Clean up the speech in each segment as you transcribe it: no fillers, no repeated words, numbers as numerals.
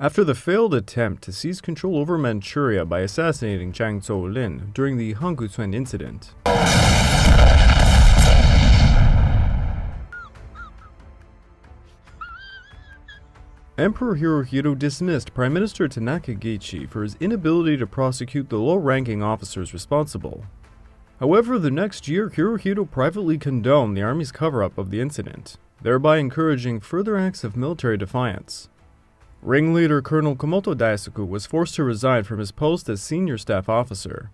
After the failed attempt to seize control over Manchuria by assassinating Zhang Zuolin during the Mukden Incident, Emperor Hirohito dismissed Prime Minister Tanaka Geichi for his inability to prosecute the low-ranking officers responsible. However, the next year, Hirohito privately condoned the army's cover-up of the incident, thereby encouraging further acts of military defiance. Ringleader Colonel Komoto Daisuke was forced to resign from his post as senior staff officer.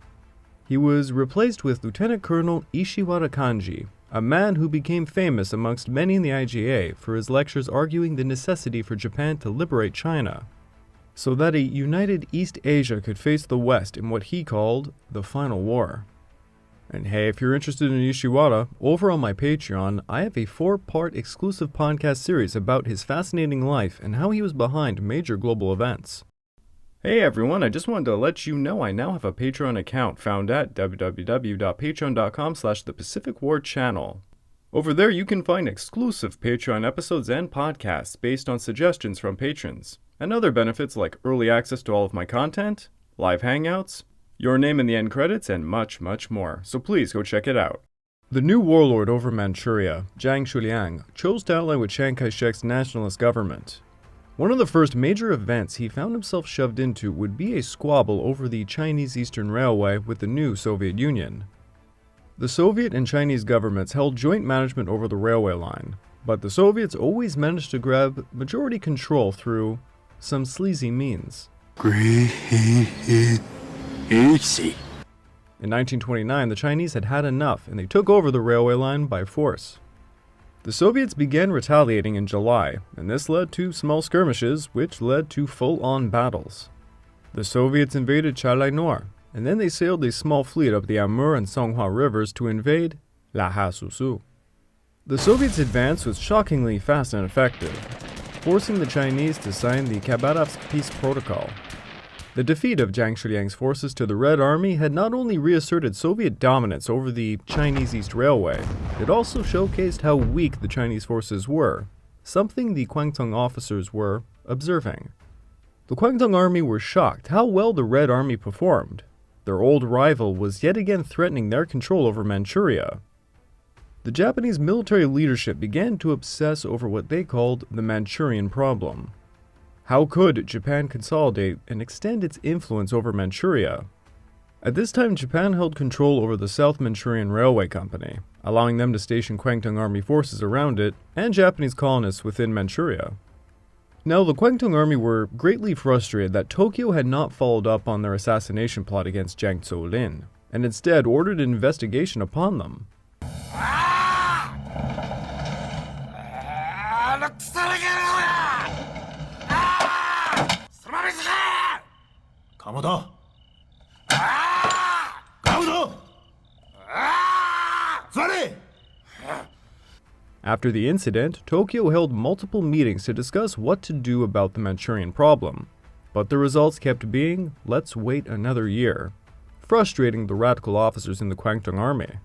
He was replaced with Lieutenant Colonel Ishiwara Kanji, a man who became famous amongst many in the IGA for his lectures arguing the necessity for Japan to liberate China, so that a united East Asia could face the West in what he called the Final War. And hey, if you're interested in Ishiwara, over on my Patreon, I have a 4-part exclusive podcast series about his fascinating life and how he was behind major global events. Hey everyone, I just wanted to let you know I now have a Patreon account found at www.patreon.com/thepacificwarchannel. Over there you can find exclusive Patreon episodes and podcasts based on suggestions from patrons, and other benefits like early access to all of my content, live hangouts, your name in the end credits, and much, much more, so please go check it out. The new warlord over Manchuria, Jiang Shuliang, chose to ally with Chiang Kai-shek's nationalist government. One of the first major events he found himself shoved into would be a squabble over the Chinese Eastern Railway with the new Soviet Union. The Soviet and Chinese governments held joint management over the railway line, but the Soviets always managed to grab majority control through some sleazy means. In 1929, the Chinese had had enough and they took over the railway line by force. The Soviets began retaliating in July, and this led to small skirmishes, which led to full-on battles. The Soviets invaded Chalai Nor, and then they sailed a small fleet up the Amur and Songhua rivers to invade Lhasa Susu. The Soviets' advance was shockingly fast and effective, forcing the Chinese to sign the Khabarovsk Peace Protocol. The defeat of Jiang Shuliang's forces to the Red Army had not only reasserted Soviet dominance over the Chinese East Railway, it also showcased how weak the Chinese forces were, something the Kwantung officers were observing. The Kwantung Army were shocked how well the Red Army performed. Their old rival was yet again threatening their control over Manchuria. The Japanese military leadership began to obsess over what they called the Manchurian problem. How could Japan consolidate and extend its influence over Manchuria? At this time, Japan held control over the South Manchurian Railway Company, allowing them to station Kwantung Army forces around it and Japanese colonists within Manchuria. Now, the Kwantung Army were greatly frustrated that Tokyo had not followed up on their assassination plot against Zhang Zuolin, and instead ordered an investigation upon them. After the incident, Tokyo held multiple meetings to discuss what to do about the Manchurian problem, but the results kept being, let's wait another year, frustrating the radical officers in the Kwantung Army.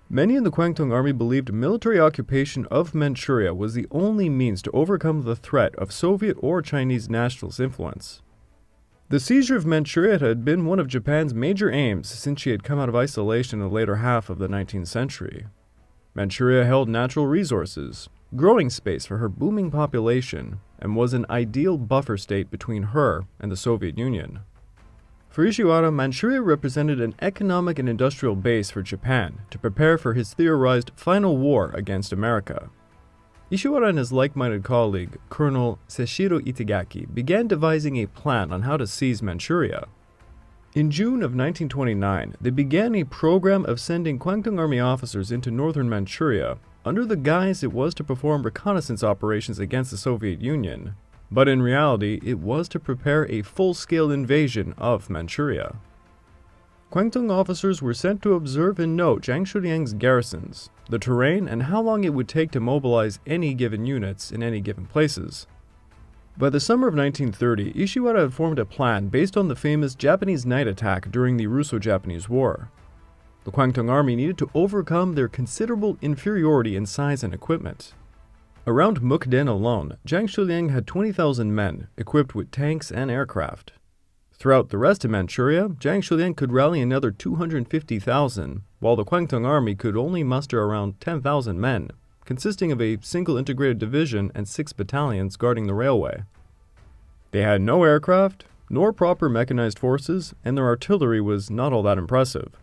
Many in the Kwantung Army believed military occupation of Manchuria was the only means to overcome the threat of Soviet or Chinese nationalist influence. The seizure of Manchuria had been one of Japan's major aims since she had come out of isolation in the later half of the 19th century. Manchuria held natural resources, growing space for her booming population, and was an ideal buffer state between her and the Soviet Union. For Ishiwara, Manchuria represented an economic and industrial base for Japan to prepare for his theorized final war against America. Ishiwara and his like-minded colleague, Colonel Seishiro Itagaki, began devising a plan on how to seize Manchuria. In June of 1929, they began a program of sending Kwantung Army officers into northern Manchuria under the guise it was to perform reconnaissance operations against the Soviet Union, but in reality it was to prepare a full-scale invasion of Manchuria. Kwantung officers were sent to observe and note Jiang Shuliang's garrisons, the terrain, and how long it would take to mobilize any given units in any given places. By the summer of 1930, Ishiwara had formed a plan based on the famous Japanese night attack during the Russo-Japanese War. The Kwantung Army needed to overcome their considerable inferiority in size and equipment. Around Mukden alone, Zhang had 20,000 men, equipped with tanks and aircraft. Throughout the rest of Manchuria, Zhang could rally another 250,000, while the Kwantung Army could only muster around 10,000 men, consisting of a single integrated division and 6 battalions guarding the railway. They had no aircraft, nor proper mechanized forces, and their artillery was not all that impressive.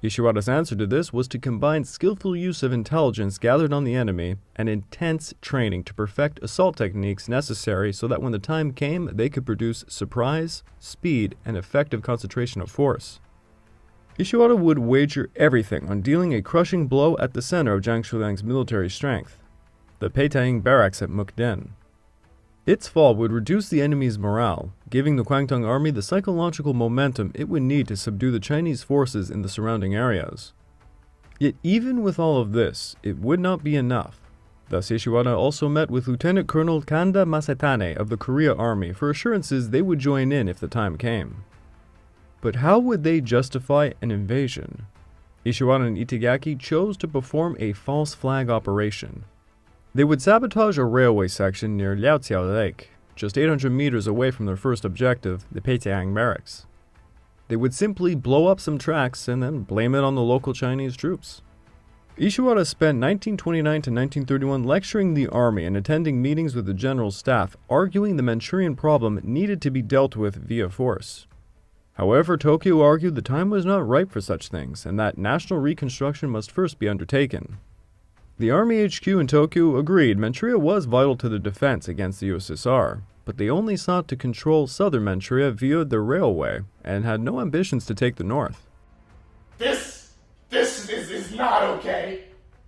Ishiwara's answer to this was to combine skillful use of intelligence gathered on the enemy and intense training to perfect assault techniques necessary so that when the time came, they could produce surprise, speed, and effective concentration of force. Ishiwara would wager everything on dealing a crushing blow at the center of Zhang Shuliang's military strength, the Peitaying barracks at Mukden. Its fall would reduce the enemy's morale, giving the Kwantung Army the psychological momentum it would need to subdue the Chinese forces in the surrounding areas. Yet even with all of this, it would not be enough. Thus Ishiwara also met with Lieutenant Colonel Kanda Masatane of the Korea Army for assurances they would join in if the time came. But how would they justify an invasion? Ishiwara and Itagaki chose to perform a false flag operation. They would sabotage a railway section near Liaoyang Lake, just 800 meters away from their first objective, the Peitaying barracks. They would simply blow up some tracks and then blame it on the local Chinese troops. Ishiwara spent 1929 to 1931 lecturing the army and attending meetings with the general staff, arguing the Manchurian problem needed to be dealt with via force. However, Tokyo argued the time was not ripe for such things and that national reconstruction must first be undertaken. The Army HQ in Tokyo agreed Manchuria was vital to the defense against the USSR, but they only sought to control southern Manchuria via the railway and had no ambitions to take the north. This is not okay.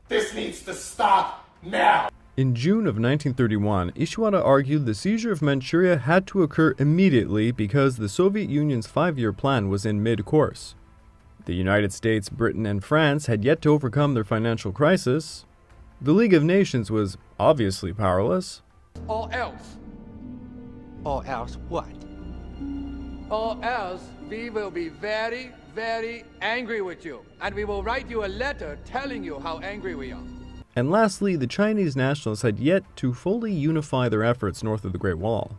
This needs to stop now. In June of 1931, Ishiwara argued the seizure of Manchuria had to occur immediately because the Soviet Union's 5-year plan was in mid-course. The United States, Britain, and France had yet to overcome their financial crisis. The League of Nations was obviously powerless. Or else. Or else what? Or else we will be very, very angry with you. And we will write you a letter telling you how angry we are. And lastly, the Chinese nationalists had yet to fully unify their efforts north of the Great Wall.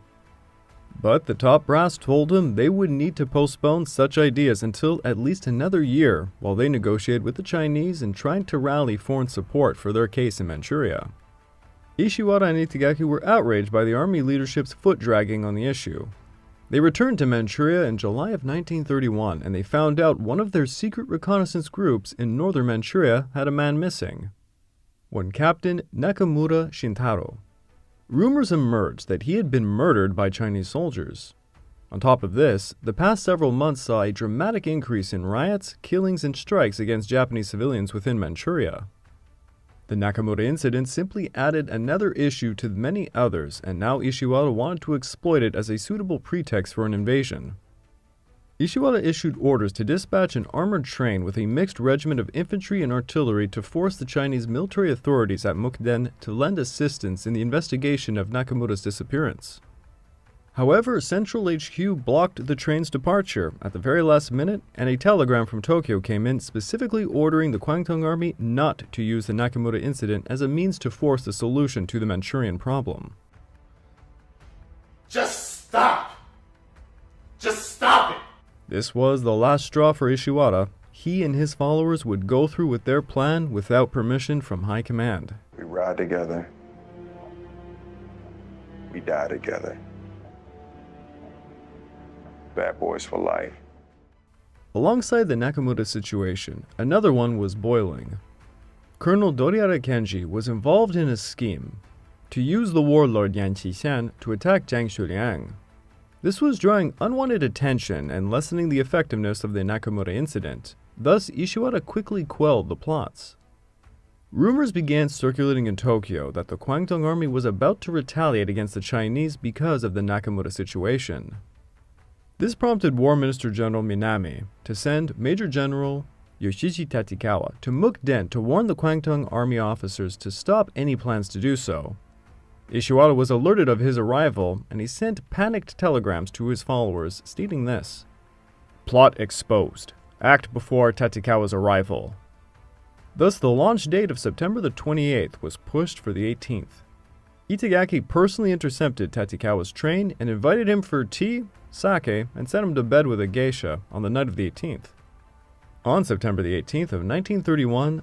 But the top brass told them they would need to postpone such ideas until at least another year while they negotiated with the Chinese and tried to rally foreign support for their case in Manchuria. Ishiwara and Itagaki were outraged by the army leadership's foot-dragging on the issue. They returned to Manchuria in July of 1931 and they found out one of their secret reconnaissance groups in northern Manchuria had a man missing. One Captain Nakamura Shintaro. Rumors emerged that he had been murdered by Chinese soldiers. On top of this, the past several months saw a dramatic increase in riots, killings, and strikes against Japanese civilians within Manchuria. The Nakamura Incident simply added another issue to the many others, and now Ishiwara wanted to exploit it as a suitable pretext for an invasion. Ishiwara issued orders to dispatch an armored train with a mixed regiment of infantry and artillery to force the Chinese military authorities at Mukden to lend assistance in the investigation of Nakamura's disappearance. However, Central HQ blocked the train's departure at the very last minute, and a telegram from Tokyo came in specifically ordering the Kwantung Army not to use the Nakamura Incident as a means to force the solution to the Manchurian problem. Just stop! Just stop it! This was the last straw for Ishiwara. He and his followers would go through with their plan without permission from high command. We ride together. We die together. Bad boys for life. Alongside the Nakamura situation, another one was boiling. Colonel Ishiwara Kanji was involved in a scheme to use the warlord Yan Qixan to attack Zhang Shuliang. This was drawing unwanted attention and lessening the effectiveness of the Nakamura Incident. Thus, Ishiwara quickly quelled the plots. Rumors began circulating in Tokyo that the Kwantung Army was about to retaliate against the Chinese because of the Nakamura situation. This prompted War Minister General Minami to send Major General Yoshichi Tatikawa to Mukden to warn the Kwantung Army officers to stop any plans to do so. Ishiwara was alerted of his arrival, and he sent panicked telegrams to his followers stating this: "Plot exposed. Act before Tatekawa's arrival." Thus, the launch date of September the 28th was pushed for the 18th. Itagaki personally intercepted Tatekawa's train and invited him for tea, sake, and sent him to bed with a geisha on the night of the 18th. On September the 18th of 1931,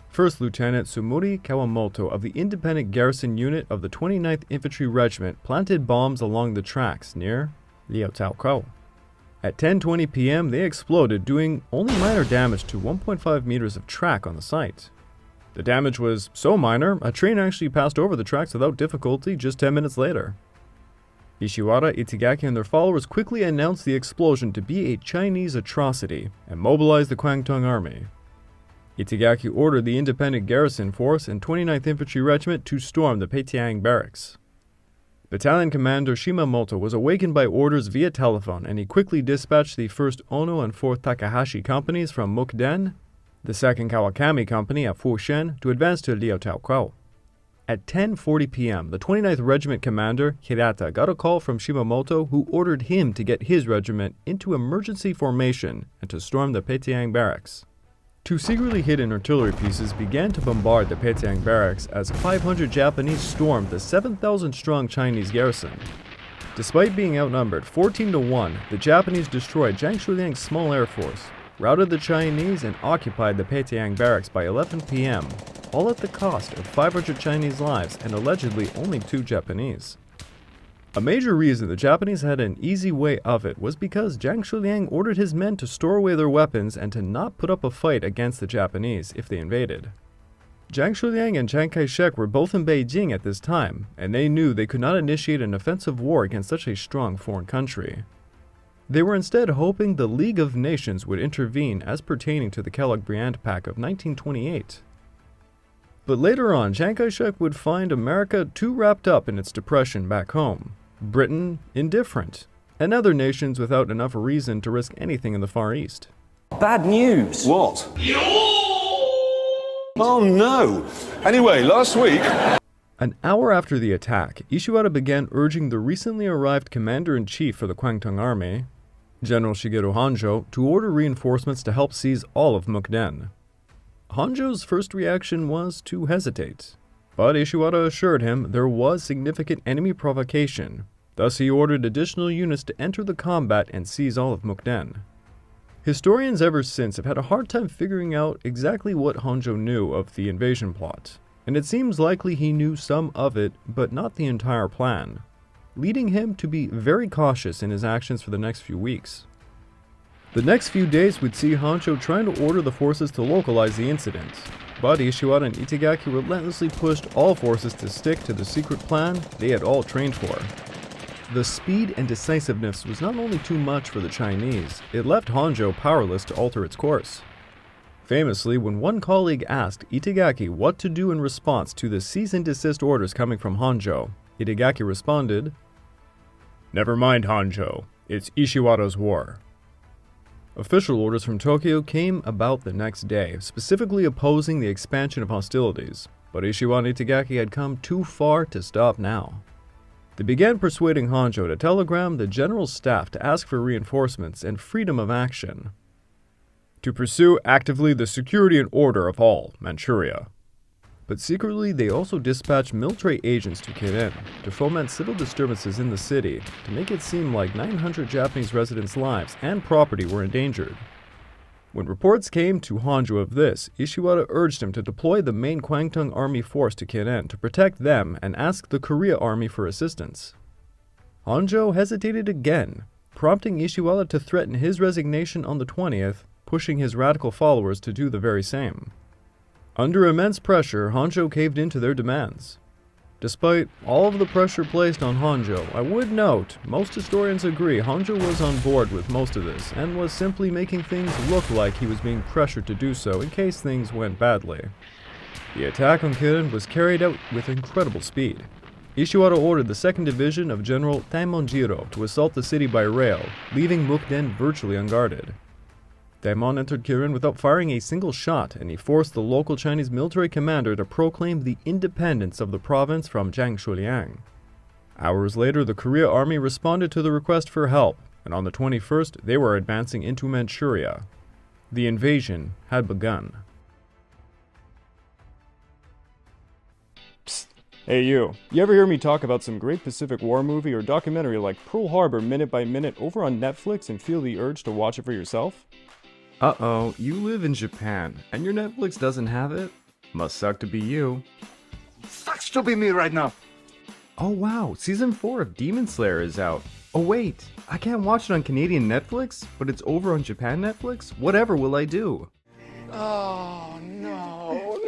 First Lieutenant Sumuri Kawamoto of the Independent Garrison Unit of the 29th Infantry Regiment planted bombs along the tracks near Liaoyang. At 10:20 p.m., they exploded, doing only minor damage to 1.5 meters of track on the site. The damage was so minor, a train actually passed over the tracks without difficulty just 10 minutes later. Ishiwara, Itagaki, and their followers quickly announced the explosion to be a Chinese atrocity and mobilized the Kwantung Army. Itagaki ordered the Independent Garrison Force and 29th Infantry Regiment to storm the Peitaying barracks. Battalion Commander Shimamoto was awakened by orders via telephone, and he quickly dispatched the 1st Ono and 4th Takahashi companies from Mukden, the 2nd Kawakami Company at Fushen, to advance to Liaoyang. At 10:40 p.m., the 29th Regiment Commander, Hirata, got a call from Shimamoto, who ordered him to get his regiment into emergency formation and to storm the Peitaying barracks. Two secretly hidden artillery pieces began to bombard the Peitaying barracks as 500 Japanese stormed the 7,000-strong Chinese garrison. Despite being outnumbered 14-1, the Japanese destroyed Zhang Shuliang's small air force, routed the Chinese, and occupied the Peitaying barracks by 11 p.m., all at the cost of 500 Chinese lives and allegedly only 2 Japanese. A major reason the Japanese had an easy way of it was because Zhang Shuliang ordered his men to store away their weapons and to not put up a fight against the Japanese if they invaded. Zhang Shuliang and Chiang Kai-shek were both in Beijing at this time, and they knew they could not initiate an offensive war against such a strong foreign country. They were instead hoping the League of Nations would intervene as pertaining to the Kellogg-Briand Pact of 1928. But later on, Chiang Kai-shek would find America too wrapped up in its depression back home, Britain indifferent, and other nations without enough reason to risk anything in the Far East. Bad news. What? Oh no! Anyway, last week... An hour after the attack, Ishiwara began urging the recently arrived Commander-in-Chief for the Kwantung Army, General Shigeru Honjo, to order reinforcements to help seize all of Mukden. Honjo's first reaction was to hesitate, but Ishiwara assured him there was significant enemy provocation. Thus, he ordered additional units to enter the combat and seize all of Mukden. Historians ever since have had a hard time figuring out exactly what Honjo knew of the invasion plot, and it seems likely he knew some of it, but not the entire plan, leading him to be very cautious in his actions for the next few weeks. The next few days would see Honjo trying to order the forces to localize the incident, but Ishiwara and Itagaki relentlessly pushed all forces to stick to the secret plan they had all trained for. The speed and decisiveness was not only too much for the Chinese, it left Honjo powerless to alter its course. Famously, when one colleague asked Itagaki what to do in response to the cease and desist orders coming from Honjo, Itagaki responded, "Never mind, Honjo, it's Ishiwara's war." Official orders from Tokyo came about the next day, specifically opposing the expansion of hostilities, but Ishiwara and Itagaki had come too far to stop now. They began persuading Honjo to telegram the general's staff to ask for reinforcements and freedom of action, to pursue actively the security and order of all Manchuria. But secretly, they also dispatched military agents to Kirin to foment civil disturbances in the city to make it seem like 900 Japanese residents' lives and property were endangered. When reports came to Honjo of this, Ishiwara urged him to deploy the main Kwantung Army force to Kirin to protect them and ask the Korea Army for assistance. Honjo hesitated again, prompting Ishiwara to threaten his resignation on the 20th, pushing his radical followers to do the very same. Under immense pressure, Honjo caved in to their demands. Despite all of the pressure placed on Honjo, I would note, most historians agree Honjo was on board with most of this, and was simply making things look like he was being pressured to do so in case things went badly. The attack on Kirin was carried out with incredible speed. Ishiwara ordered the 2nd Division of General Taimonjiro to assault the city by rail, leaving Mukden virtually unguarded. Daimon entered Kirin without firing a single shot, and he forced the local Chinese military commander to proclaim the independence of the province from Liaoyang. Hours later, the Korea Army responded to the request for help, and on the 21st, they were advancing into Manchuria. The invasion had begun. Psst. Hey you ever hear me talk about some great Pacific War movie or documentary like Pearl Harbor minute by minute over on Netflix and feel the urge to watch it for yourself? Uh-oh, you live in Japan, and your Netflix doesn't have it? Must suck to be you. Sucks to be me right now. Oh wow, Season 4 of Demon Slayer is out. Oh wait, I can't watch it on Canadian Netflix, but it's over on Japan Netflix? Whatever will I do? Oh, no.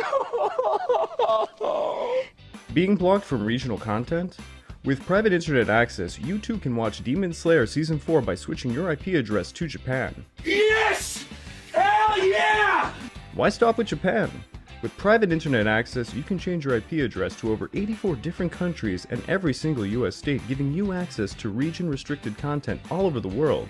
Being blocked from regional content? With private internet access, you too can watch Demon Slayer Season 4 by switching your IP address to Japan. Yes! Hell yeah! Why stop with Japan? With private internet access, you can change your IP address to over 84 different countries and every single US state, giving you access to region-restricted content all over the world.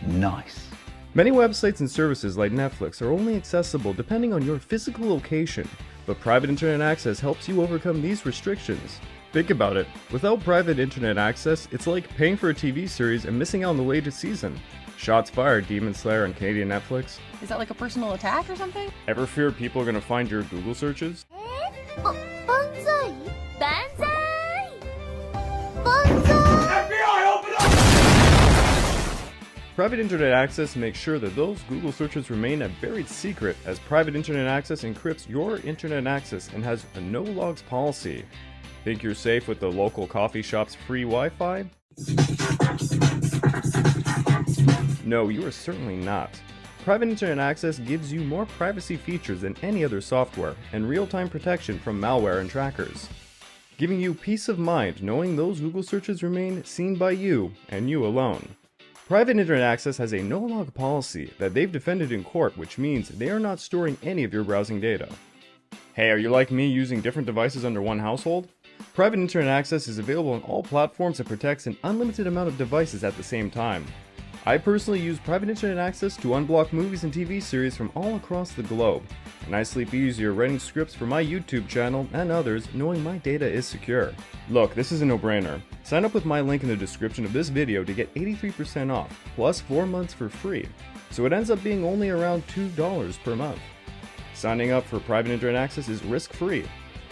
Nice. Many websites and services like Netflix are only accessible depending on your physical location, but private internet access helps you overcome these restrictions. Think about it. Without private internet access, it's like paying for a TV series and missing out on the latest season. Shots fired, Demon Slayer on Canadian Netflix. Is that like a personal attack or something? Ever fear people are gonna find your Google searches? Banzai! Banzai! Banzai! FBI, open up! Private internet access makes sure that those Google searches remain a buried secret, as private internet access encrypts your internet access and has a no logs policy. Think you're safe with the local coffee shop's free Wi-Fi? No, you are certainly not. Private internet access gives you more privacy features than any other software, and real-time protection from malware and trackers, giving you peace of mind knowing those Google searches remain seen by you and you alone. Private internet access has a no-log policy that they've defended in court, which means they are not storing any of your browsing data. Hey, are you like me using different devices under one household? Private internet access is available on all platforms and protects an unlimited amount of devices at the same time. I personally use private internet access to unblock movies and TV series from all across the globe, and I sleep easier writing scripts for my YouTube channel and others knowing my data is secure. Look, this is a no-brainer. Sign up with my link in the description of this video to get 83% off, plus 4 months for free, so it ends up being only around $2 per month. Signing up for private internet access is risk-free.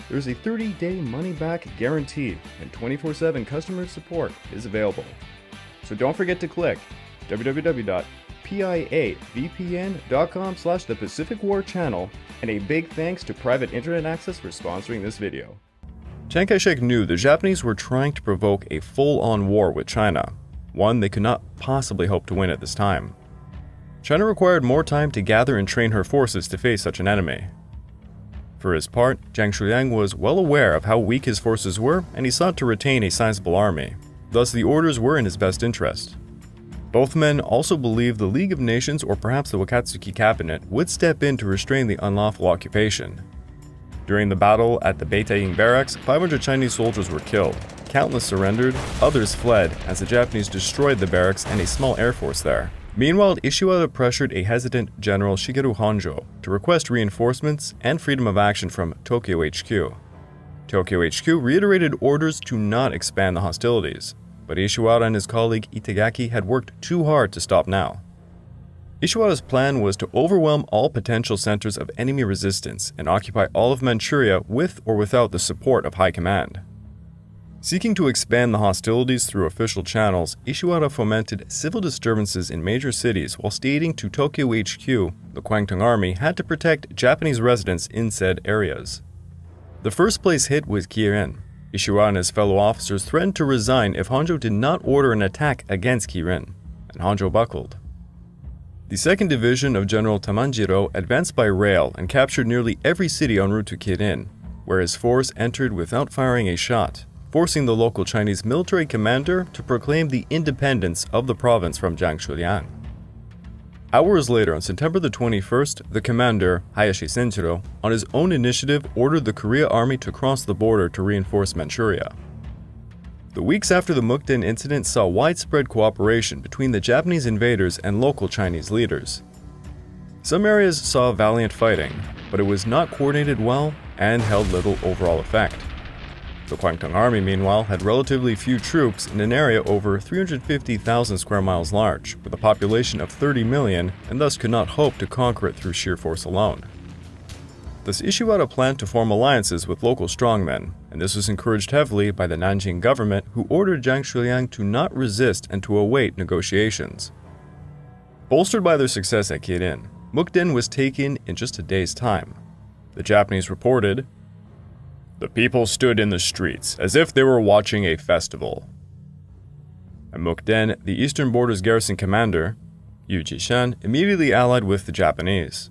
There's a 30-day money-back guarantee, and 24/7 customer support is available. So don't forget to click www.piavpn.com/The Pacific War Channel, and a big thanks to Private Internet Access for sponsoring this video. Chiang Kai-shek knew the Japanese were trying to provoke a full-on war with China, one they could not possibly hope to win at this time. China required more time to gather and train her forces to face such an enemy. For his part, Zhang was well aware of how weak his forces were, and he sought to retain a sizable army. Thus, the orders were in his best interest. Both men also believed the League of Nations, or perhaps the Wakatsuki cabinet, would step in to restrain the unlawful occupation. During the battle at the Peitaying barracks, 500 Chinese soldiers were killed. Countless surrendered, others fled as the Japanese destroyed the barracks and a small air force there. Meanwhile, Ishiwara pressured a hesitant General Shigeru Honjo to request reinforcements and freedom of action from Tokyo HQ. Tokyo HQ reiterated orders to not expand the hostilities, but Ishiwara and his colleague Itagaki had worked too hard to stop now. Ishiwara's plan was to overwhelm all potential centers of enemy resistance and occupy all of Manchuria with or without the support of high command. Seeking to expand the hostilities through official channels, Ishiwara fomented civil disturbances in major cities while stating to Tokyo HQ the Kwantung Army had to protect Japanese residents in said areas. The first place hit was Kirin. Ishiwara and his fellow officers threatened to resign if Honjo did not order an attack against Kirin, and Honjo buckled. The 2nd Division of General Tamanjiro advanced by rail and captured nearly every city en route to Kirin, where his force entered without firing a shot, forcing the local Chinese military commander to proclaim the independence of the province from Liaoyang. Hours later, on September the 21st, the commander, Hayashi Senjiro, on his own initiative ordered the Korea Army to cross the border to reinforce Manchuria. The weeks after the Mukden Incident saw widespread cooperation between the Japanese invaders and local Chinese leaders. Some areas saw valiant fighting, but it was not coordinated well and held little overall effect. The Kwantung Army, meanwhile, had relatively few troops in an area over 350,000 square miles large, with a population of 30 million, and thus could not hope to conquer it through sheer force alone. Thus, Ishiwara planned to form alliances with local strongmen, and this was encouraged heavily by the Nanjing government, who ordered Zhang Shuliang to not resist and to await negotiations. Bolstered by their success at Kirin, Mukden was taken in just a day's time. The Japanese reported, "The people stood in the streets as if they were watching a festival." And Mukden, the eastern border's garrison commander, Yu Jishan, immediately allied with the Japanese.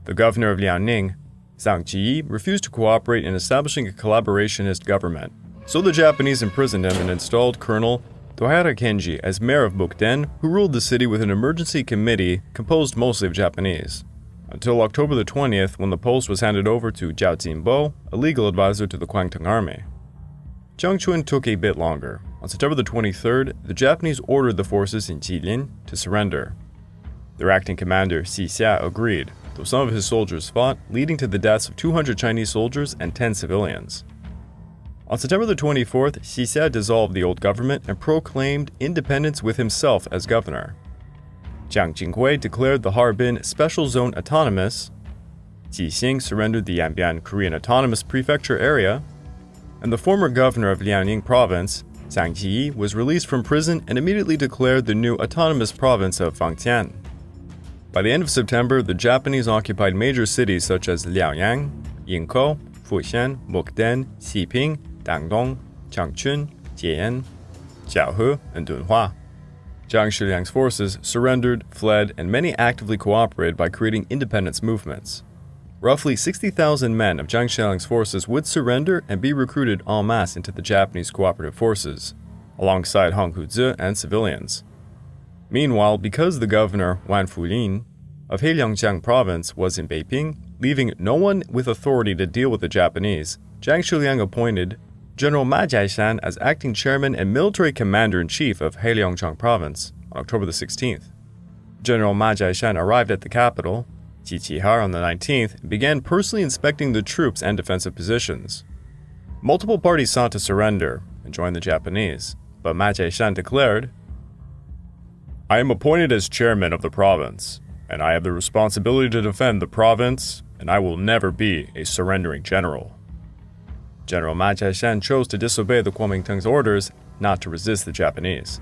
The governor of Liaoyang, Zhang Ji, refused to cooperate in establishing a collaborationist government, so the Japanese imprisoned him and installed Colonel Ishiwara Kanji as mayor of Mukden, who ruled the city with an emergency committee composed mostly of Japanese, until October the 20th, when the post was handed over to Zhao Jinbo, a legal advisor to the Kwantung Army. Changchun took a bit longer. On September the 23rd, the Japanese ordered the forces in Jilin to surrender. Their acting commander, Si Xia, agreed, though some of his soldiers fought, leading to the deaths of 200 Chinese soldiers and 10 civilians. On September the 24th, Si Xia dissolved the old government and proclaimed independence with himself as governor. Jiang Jinghui declared the Harbin Special Zone autonomous, Jixing surrendered the Yanbian Korean Autonomous Prefecture area, and the former governor of Liaoyang province, Zhang Ji, was released from prison and immediately declared the new autonomous province of Fangtian. By the end of September, the Japanese occupied major cities such as Liaoyang, Yingkou, Fuxian, Mukden, Xiping, Dandong, Changchun, Jian, Jiaohe, and Dunhua. Zhang Shuliang's forces surrendered, fled, and many actively cooperated by creating independence movements. Roughly 60,000 men of Zhang Shuliang's forces would surrender and be recruited en masse into the Japanese cooperative forces, alongside Hong Huzi and civilians. Meanwhile, because the governor, Wan Fulin, of Heilongjiang province was in Beiping, leaving no one with authority to deal with the Japanese, Zhang Shuliang appointed General Ma Zhanshan as acting chairman and military commander-in-chief of Heilongjiang province on October the 16th. General Ma Zhanshan arrived at the capital, Qiqihar, on the 19th and began personally inspecting the troops and defensive positions. Multiple parties sought to surrender and join the Japanese, but Ma Zhanshan declared, "I am appointed as chairman of the province, and I have the responsibility to defend the province, and I will never be a surrendering general." General Ma Zhanshan chose to disobey the Kuomintang's orders not to resist the Japanese.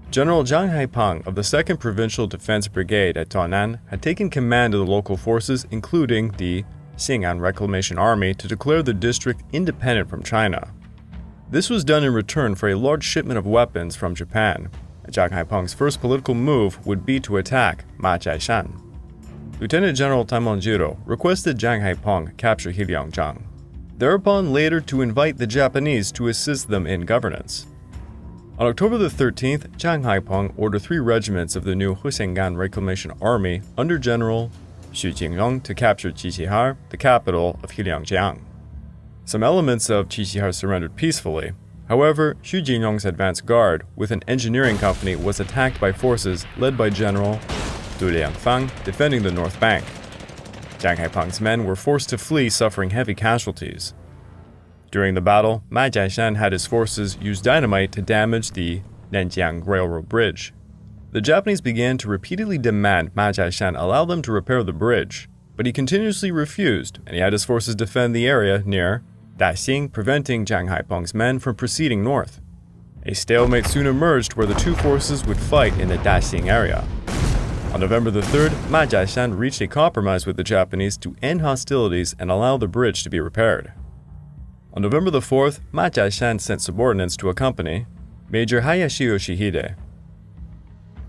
General Zhang Haipeng of the 2nd Provincial Defense Brigade at Taunan had taken command of the local forces, including the Xing'an Reclamation Army, to declare the district independent from China. This was done in return for a large shipment of weapons from Japan, and Zhang Haipeng's first political move would be to attack Ma Zhanshan. Lieutenant General Taimonjiro requested Zhang Haipeng capture Heilongjiang, thereupon later to invite the Japanese to assist them in governance. On October the 13th, Zhang Haipeng ordered 3 regiments of the new Xing'an Reclamation Army under General Xu Jingyong to capture Qiqihar, the capital of Heilongjiang. Some elements of Qiqihar surrendered peacefully. However, Xu Jingyong's advance guard with an engineering company was attacked by forces led by General Du Liangfang defending the north bank. Zhang Haipeng's men were forced to flee, suffering heavy casualties. During the battle, Ma Zhanshan had his forces use dynamite to damage the Nanjiang Railroad Bridge. The Japanese began to repeatedly demand Ma Zhanshan allow them to repair the bridge, but he continuously refused, and he had his forces defend the area near Daxing, preventing Zhang Haipeng's men from proceeding north. A stalemate soon emerged where the two forces would fight in the Daxing area. On November the 3rd, Ma Zhanshan reached a compromise with the Japanese to end hostilities and allow the bridge to be repaired. On November the 4th, Ma Zhanshan sent subordinates to accompany Major Hayashi Yoshihide,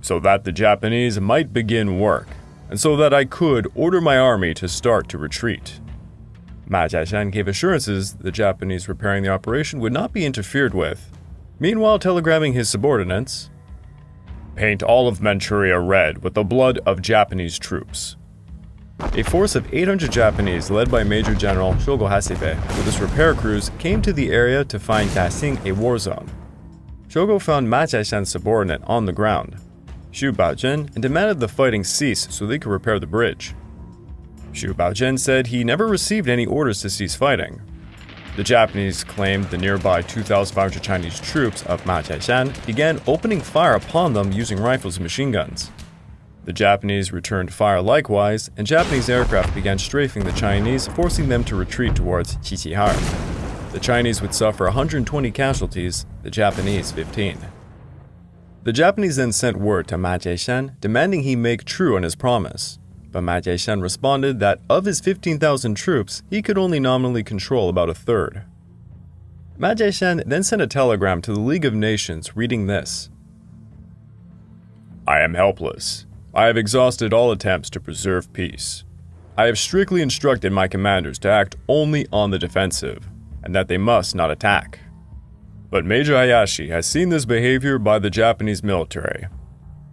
so that the Japanese might begin work, and so that I could order my army to start to retreat. Ma Zhanshan gave assurances the Japanese repairing the operation would not be interfered with, meanwhile telegramming his subordinates, "Paint all of Manchuria red with the blood of Japanese troops." A force of 800 Japanese led by Major General Shogo Hasebe with his repair crews came to the area to find Daxing a war zone. Shogo found Ma Zhanshan's subordinate on the ground. Xu Baozhen and demanded the fighting cease so they could repair the bridge. Xu Baozhen said he never received any orders to cease fighting. The Japanese claimed the nearby 2,500 Chinese troops of Ma Zhanshan began opening fire upon them using rifles and machine guns. The Japanese returned fire likewise, and Japanese aircraft began strafing the Chinese, forcing them to retreat towards Qiqihar. The Chinese would suffer 120 casualties, the Japanese 15. The Japanese then sent word to Ma Zhanshan demanding he make true on his promise. But Ma Zhanshan responded that of his 15,000 troops, he could only nominally control about a third. Ma Zhanshan then sent a telegram to the League of Nations reading this: I am helpless. I have exhausted all attempts to preserve peace. I have strictly instructed my commanders to act only on the defensive, and that they must not attack. But Major Hayashi has seen this behavior by the Japanese military,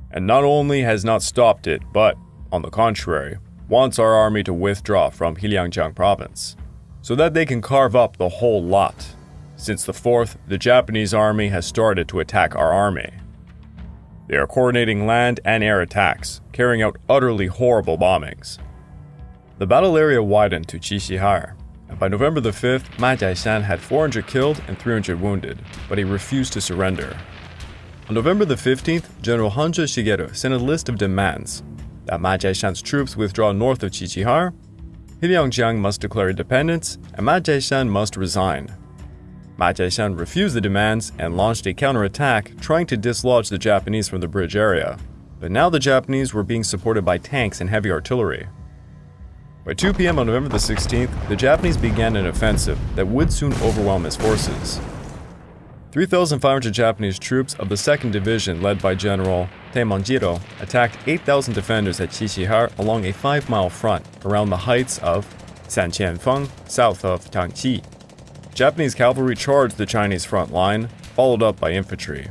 and not only has not stopped it, but, on the contrary, wants our army to withdraw from Heilongjiang province, so that they can carve up the whole lot. Since the 4th, the Japanese army has started to attack our army. They are coordinating land and air attacks, carrying out utterly horrible bombings. The battle area widened to Qiqihar, and by November the 5th, Ma Zhanshan had 400 killed and 300 wounded, but he refused to surrender. On November the 15th, General Hanja Shigeru sent a list of demands that Ma Zhanshan's troops withdraw north of Qiqihar, Heilongjiang must declare independence, and Ma Zhanshan must resign. Ma Zhanshan refused the demands and launched a counterattack, trying to dislodge the Japanese from the bridge area. But now the Japanese were being supported by tanks and heavy artillery. By 2 p.m. on November the 16th, the Japanese began an offensive that would soon overwhelm his forces. 3,500 Japanese troops of the 2nd Division, led by General Taimanjiro, attacked 8,000 defenders at Qiqihar along a 5-mile front around the heights of Sanqianfeng, south of Tangqi. Japanese cavalry charged the Chinese front line, followed up by infantry.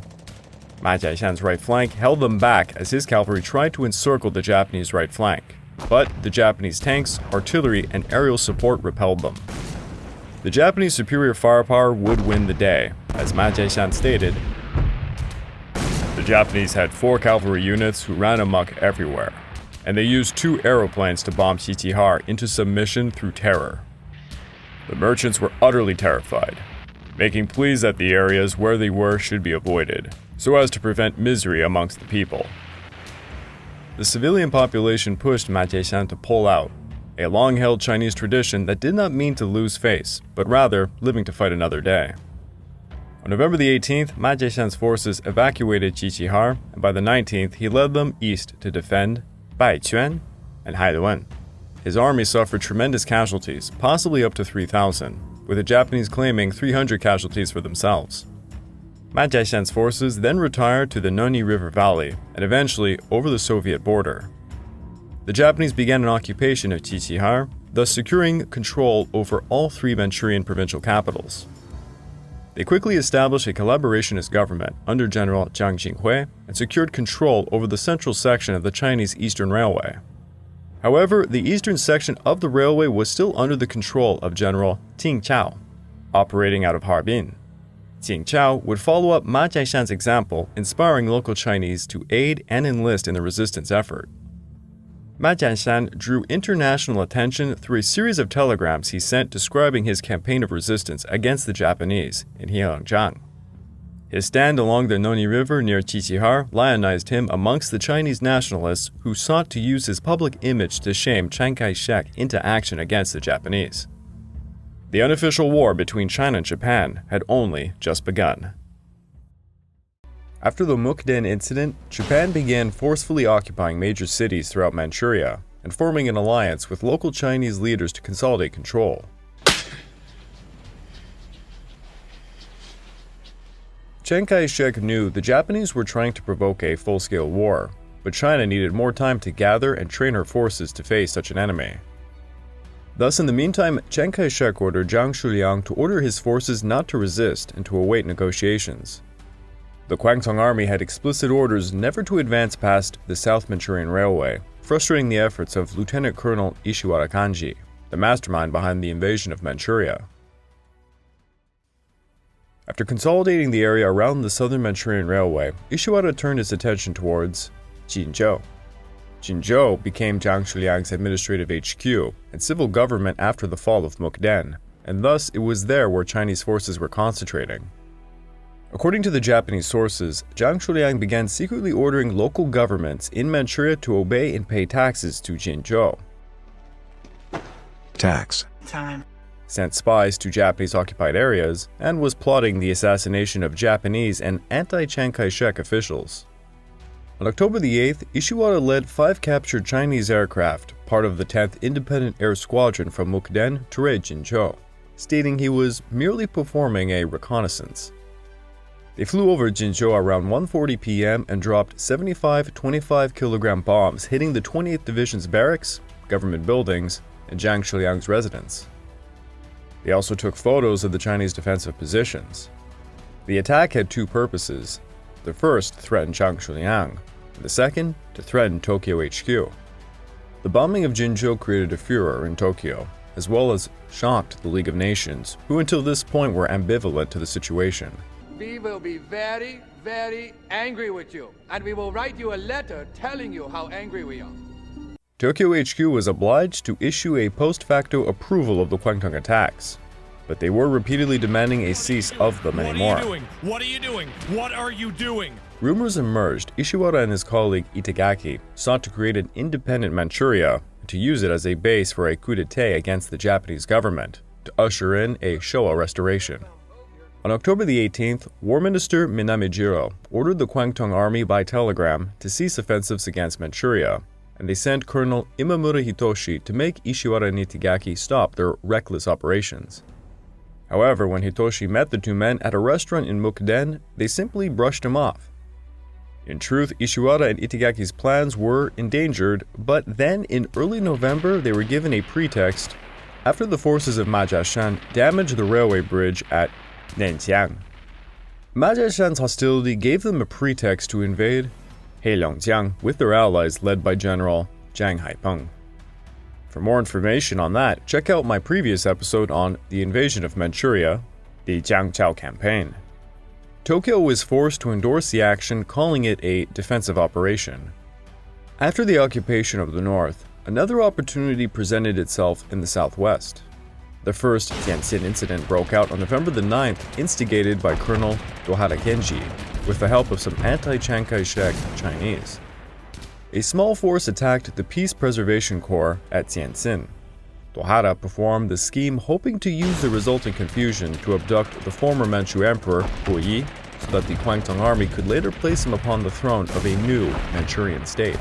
Ma Zhanshan's right flank held them back as his cavalry tried to encircle the Japanese right flank, but the Japanese tanks, artillery, and aerial support repelled them. The Japanese superior firepower would win the day, as Ma Zhanshan stated. The Japanese had 4 cavalry units who ran amok everywhere, and they used 2 aeroplanes to bomb Qiqihar into submission through terror. The merchants were utterly terrified, making pleas that the areas where they were should be avoided, so as to prevent misery amongst the people. The civilian population pushed Ma Zhanshan to pull out, a long-held Chinese tradition that did not mean to lose face, but rather living to fight another day. On November the 18th, Ma Zhanshan's forces evacuated Qiqihar, and by the 19th, he led them east to defend Baiquan and Hailuan. His army suffered tremendous casualties, possibly up to 3,000, with the Japanese claiming 300 casualties for themselves. Ma Zhanshan's forces then retired to the Noni River Valley and eventually over the Soviet border. The Japanese began an occupation of Qiqihar, thus securing control over all 3 Manchurian provincial capitals. They quickly established a collaborationist government under General Jiang Jinghui and secured control over the central section of the Chinese Eastern Railway. However, the eastern section of the railway was still under the control of General Ting Chao, operating out of Harbin. Ting Chao would follow up Ma Zhanshan's example, inspiring local Chinese to aid and enlist in the resistance effort. Ma Zhanshan drew international attention through a series of telegrams he sent describing his campaign of resistance against the Japanese in Heilongjiang. His stand along the Noni River near Qiqihar lionized him amongst the Chinese nationalists who sought to use his public image to shame Chiang Kai-shek into action against the Japanese. The unofficial war between China and Japan had only just begun. After the Mukden Incident, Japan began forcefully occupying major cities throughout Manchuria and forming an alliance with local Chinese leaders to consolidate control. Chiang Kai-shek knew the Japanese were trying to provoke a full-scale war, but China needed more time to gather and train her forces to face such an enemy. Thus, in the meantime, Chiang Kai-shek ordered Zhang Shuliang to order his forces not to resist and to await negotiations. The Kwantung Army had explicit orders never to advance past the South Manchurian Railway, frustrating the efforts of Lieutenant Colonel Ishiwara Kanji, the mastermind behind the invasion of Manchuria. After consolidating the area around the Southern Manchurian Railway, Ishiwara turned his attention towards Jinzhou. Jinzhou became Zhang administrative HQ and civil government after the fall of Mukden, and thus it was there where Chinese forces were concentrating. According to the Japanese sources, Zhang began secretly ordering local governments in Manchuria to obey and pay taxes to Jinzhou. Tax. Time. Sent spies to Japanese-occupied areas, and was plotting the assassination of Japanese and anti-Chiang Kai-shek officials. On October the 8th, Ishiwara led 5 captured Chinese aircraft, part of the 10th Independent Air Squadron from Mukden to raid Jinzhou, stating he was merely performing a reconnaissance. They flew over Jinzhou around 1:40 p.m. and dropped 75 25-kilogram bombs hitting the 28th Division's barracks, government buildings, and Zhang Shuliang's residence. They also took photos of the Chinese defensive positions. The attack had 2 purposes. The first threatened Zhang Shuliang, and the second to threaten Tokyo HQ. The bombing of Jinzhou created a furor in Tokyo, as well as shocked the League of Nations, who until this point were ambivalent to the situation. We will be very, very angry with you, and we will write you a letter telling you how angry we are. Tokyo HQ was obliged to issue a post facto approval of the Kwantung attacks, but they were repeatedly demanding a cease of them anymore. What are you doing? What are you doing? Rumors emerged Ishiwara and his colleague Itagaki sought to create an independent Manchuria and to use it as a base for a coup d'etat against the Japanese government, to usher in a Showa restoration. On October the 18th, War Minister Minamijiro ordered the Kwantung Army by telegram to cease offensives against Manchuria, and they sent Colonel Imamura Hitoshi to make Ishiwara and Itagaki stop their reckless operations. However, when Hitoshi met the 2 men at a restaurant in Mukden, they simply brushed him off. In truth, Ishiwara and Itagaki's plans were endangered, but then in early November they were given a pretext after the forces of Ma Zhanshan damaged the railway bridge at Heilongjiang. Ma Zhanshan's hostility gave them a pretext to invade Heilongjiang with their allies led by General Zhang Haipeng. For more information on that, check out my previous episode on the invasion of Manchuria, the Jiangzhou campaign. Tokyo was forced to endorse the action, calling it a defensive operation. After the occupation of the north, another opportunity presented itself in the southwest. The first Tianjin incident broke out on November the 9th, instigated by Colonel Ishiwara Kanji, with the help of some anti-Chiang Kai-shek Chinese. A small force attacked the Peace Preservation Corps at Tianjin. Ishiwara performed the scheme hoping to use the resulting confusion to abduct the former Manchu Emperor, Puyi, so that the Kwantung Army could later place him upon the throne of a new Manchurian state.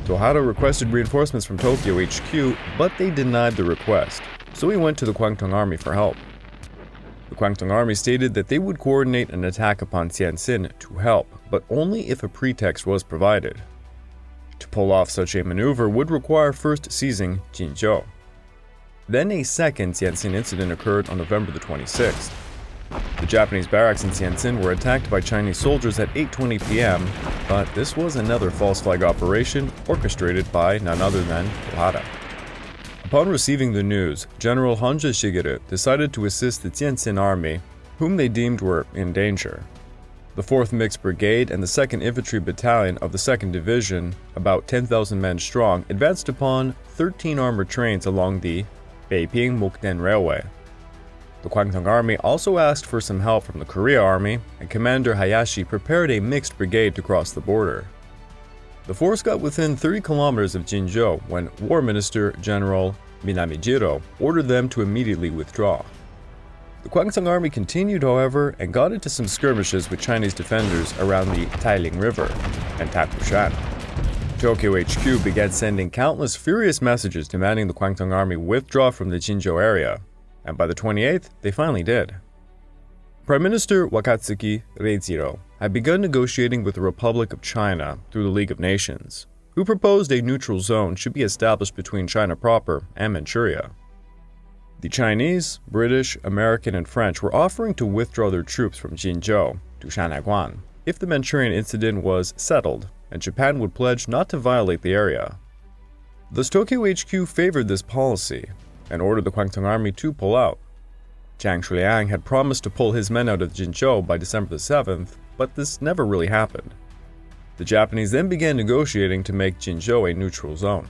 Ishiwara requested reinforcements from Tokyo HQ, but they denied the request, so he went to the Kwantung Army for help. The Kwantung Army stated that they would coordinate an attack upon Tianjin to help, but only if a pretext was provided. To pull off such a maneuver would require first seizing Jinzhou. Then a second Tianjin incident occurred on November the 26th. The Japanese barracks in Tianjin were attacked by Chinese soldiers at 8:20 p.m., but this was another false flag operation orchestrated by none other than Ishiwara. Upon receiving the news, General Hanja Shigeru decided to assist the Tianjin army, whom they deemed were in danger. The 4th Mixed Brigade and the 2nd Infantry Battalion of the 2nd Division, about 10,000 men strong, advanced upon 13 armored trains along the Peitaying-Mukden Railway. The Kwantung Army also asked for some help from the Korea Army, and Commander Hayashi prepared a mixed brigade to cross the border. The force got within 30 kilometers of Jinzhou when War Minister General Minamijiro ordered them to immediately withdraw. The Kwantung Army continued, however, and got into some skirmishes with Chinese defenders around the Peitaying River and Takushan. Tokyo HQ began sending countless furious messages demanding the Kwantung Army withdraw from the Jinzhou area, and by the 28th, they finally did. Prime Minister Wakatsuki Reiziro had begun negotiating with the Republic of China through the League of Nations, who proposed a neutral zone should be established between China proper and Manchuria. The Chinese, British, American, and French were offering to withdraw their troops from Jinzhou to Shanghai if the Manchurian Incident was settled, and Japan would pledge not to violate the area. Thus Tokyo HQ favored this policy and ordered the Kwantung Army to pull out. Zhang Shuliang had promised to pull his men out of Jinzhou by December the 7th, but this never really happened. The Japanese then began negotiating to make Jinzhou a neutral zone.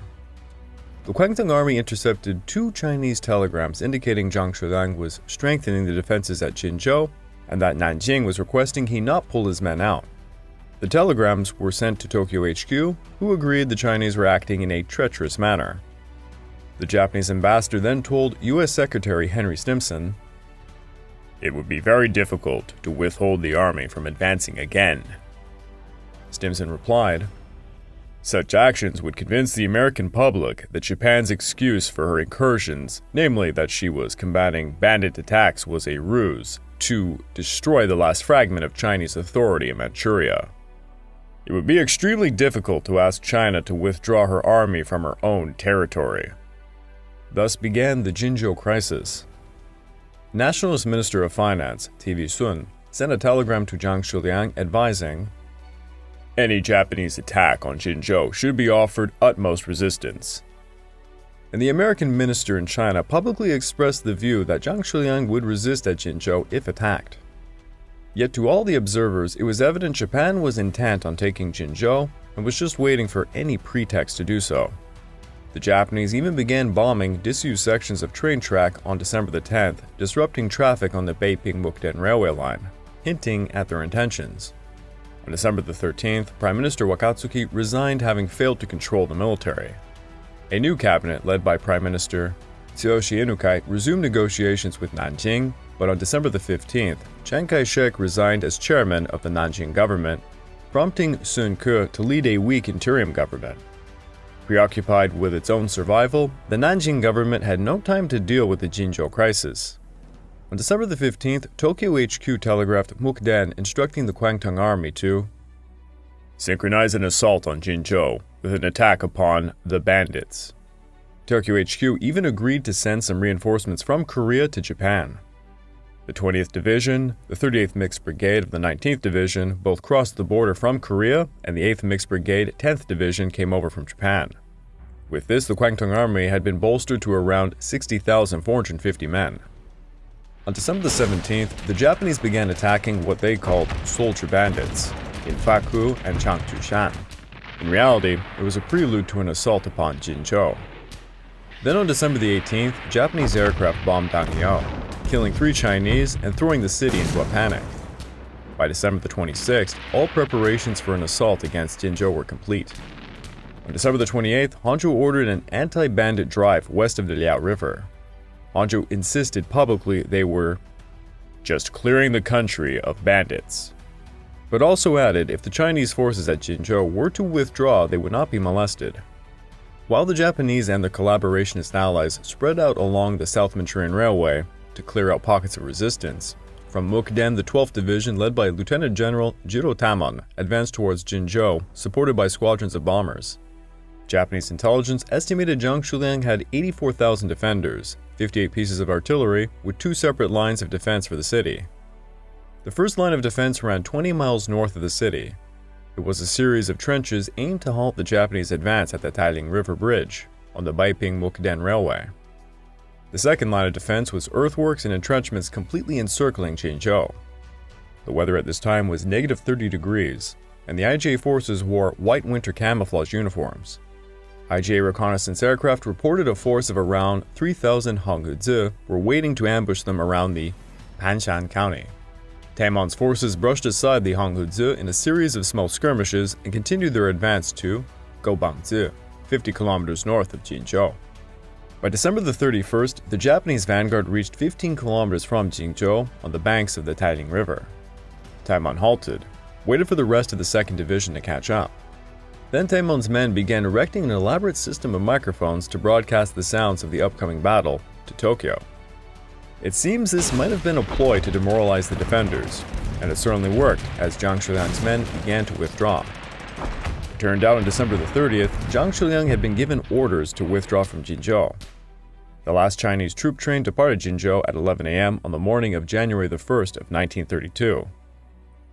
The Kwantung Army intercepted 2 Chinese telegrams indicating Zhang Shuliang was strengthening the defenses at Jinzhou and that Nanjing was requesting he not pull his men out. The telegrams were sent to Tokyo HQ, who agreed the Chinese were acting in a treacherous manner. The Japanese ambassador then told U.S. Secretary Henry Stimson, "It would be very difficult to withhold the army from advancing again." Stimson replied, "Such actions would convince the American public that Japan's excuse for her incursions, namely that she was combating bandit attacks, was a ruse to destroy the last fragment of Chinese authority in Manchuria. It would be extremely difficult to ask China to withdraw her army from her own territory." Thus began the Jinzhou crisis. Nationalist Minister of Finance, TV Sun, sent a telegram to Zhang Shuliang advising, "Any Japanese attack on Jinzhou should be offered utmost resistance." And the American minister in China publicly expressed the view that Zhang Shuliang would resist at Jinzhou if attacked. Yet to all the observers, it was evident Japan was intent on taking Jinzhou and was just waiting for any pretext to do so. The Japanese even began bombing disused sections of train track on December the 10th, disrupting traffic on the Beiping-Mukden railway line, hinting at their intentions. On December the 13th, Prime Minister Wakatsuki resigned, having failed to control the military. A new cabinet, led by Prime Minister Tsuyoshi Inukai, resumed negotiations with Nanjing, but on December the 15th, Chiang Kai-shek resigned as chairman of the Nanjing government, prompting Sun Ke to lead a weak interim government. Preoccupied with its own survival, the Nanjing government had no time to deal with the Jinzhou crisis. On December the 15th, Tokyo HQ telegraphed Mukden instructing the Kwantung Army to synchronize an assault on Jinzhou with an attack upon the bandits. Tokyo HQ even agreed to send some reinforcements from Korea to Japan. The 20th Division, the 38th Mixed Brigade of the 19th Division both crossed the border from Korea, and the 8th Mixed Brigade, 10th Division came over from Japan. With this, the Kwantung Army had been bolstered to around 60,450 men. On December the 17th, the Japanese began attacking what they called soldier bandits in Faku and Changchun. In reality, it was a prelude to an assault upon Jinzhou. Then on December the 18th, Japanese aircraft bombed Dangyao, killing 3 Chinese and throwing the city into a panic. By December the 26th, all preparations for an assault against Jinzhou were complete. On December the 28th, Hangzhou ordered an anti-bandit drive west of the Liao River. Hangzhou insisted publicly they were just clearing the country of bandits, but also added if the Chinese forces at Jinzhou were to withdraw, they would not be molested. While the Japanese and their collaborationist allies spread out along the South Manchurian Railway to clear out pockets of resistance, from Mukden, the 12th Division, led by Lieutenant General Jiro Tamon, advanced towards Jinzhou, supported by squadrons of bombers. Japanese intelligence estimated Zhang Shuliang had 84,000 defenders, 58 pieces of artillery, with 2 separate lines of defense for the city. The first line of defense ran 20 miles north of the city. It was a series of trenches aimed to halt the Japanese advance at the Peitaying River Bridge on the Beiping-Mukden Railway. The second line of defense was earthworks and entrenchments completely encircling Jinzhou. The weather at this time was negative 30 degrees, and the IJA forces wore white winter camouflage uniforms. IJA reconnaissance aircraft reported a force of around 3,000 Honghuzi were waiting to ambush them around the Panshan County. Tamon's forces brushed aside the Honghuzi in a series of small skirmishes and continued their advance to Gobangzi, 50 kilometers north of Jinzhou. By December the 31st, the Japanese vanguard reached 15 kilometers from Jinzhou on the banks of the Peitaying River. Tamon halted, waited for the rest of the 2nd Division to catch up. Then Tamon's men began erecting an elaborate system of microphones to broadcast the sounds of the upcoming battle to Tokyo. It seems this might have been a ploy to demoralize the defenders, and it certainly worked as Zhang Shuliang's men began to withdraw. It turned out on December the 30th, Zhang Shuliang had been given orders to withdraw from Jinzhou. The last Chinese troop train departed Jinzhou at 11 a.m. on the morning of January the 1st of 1932.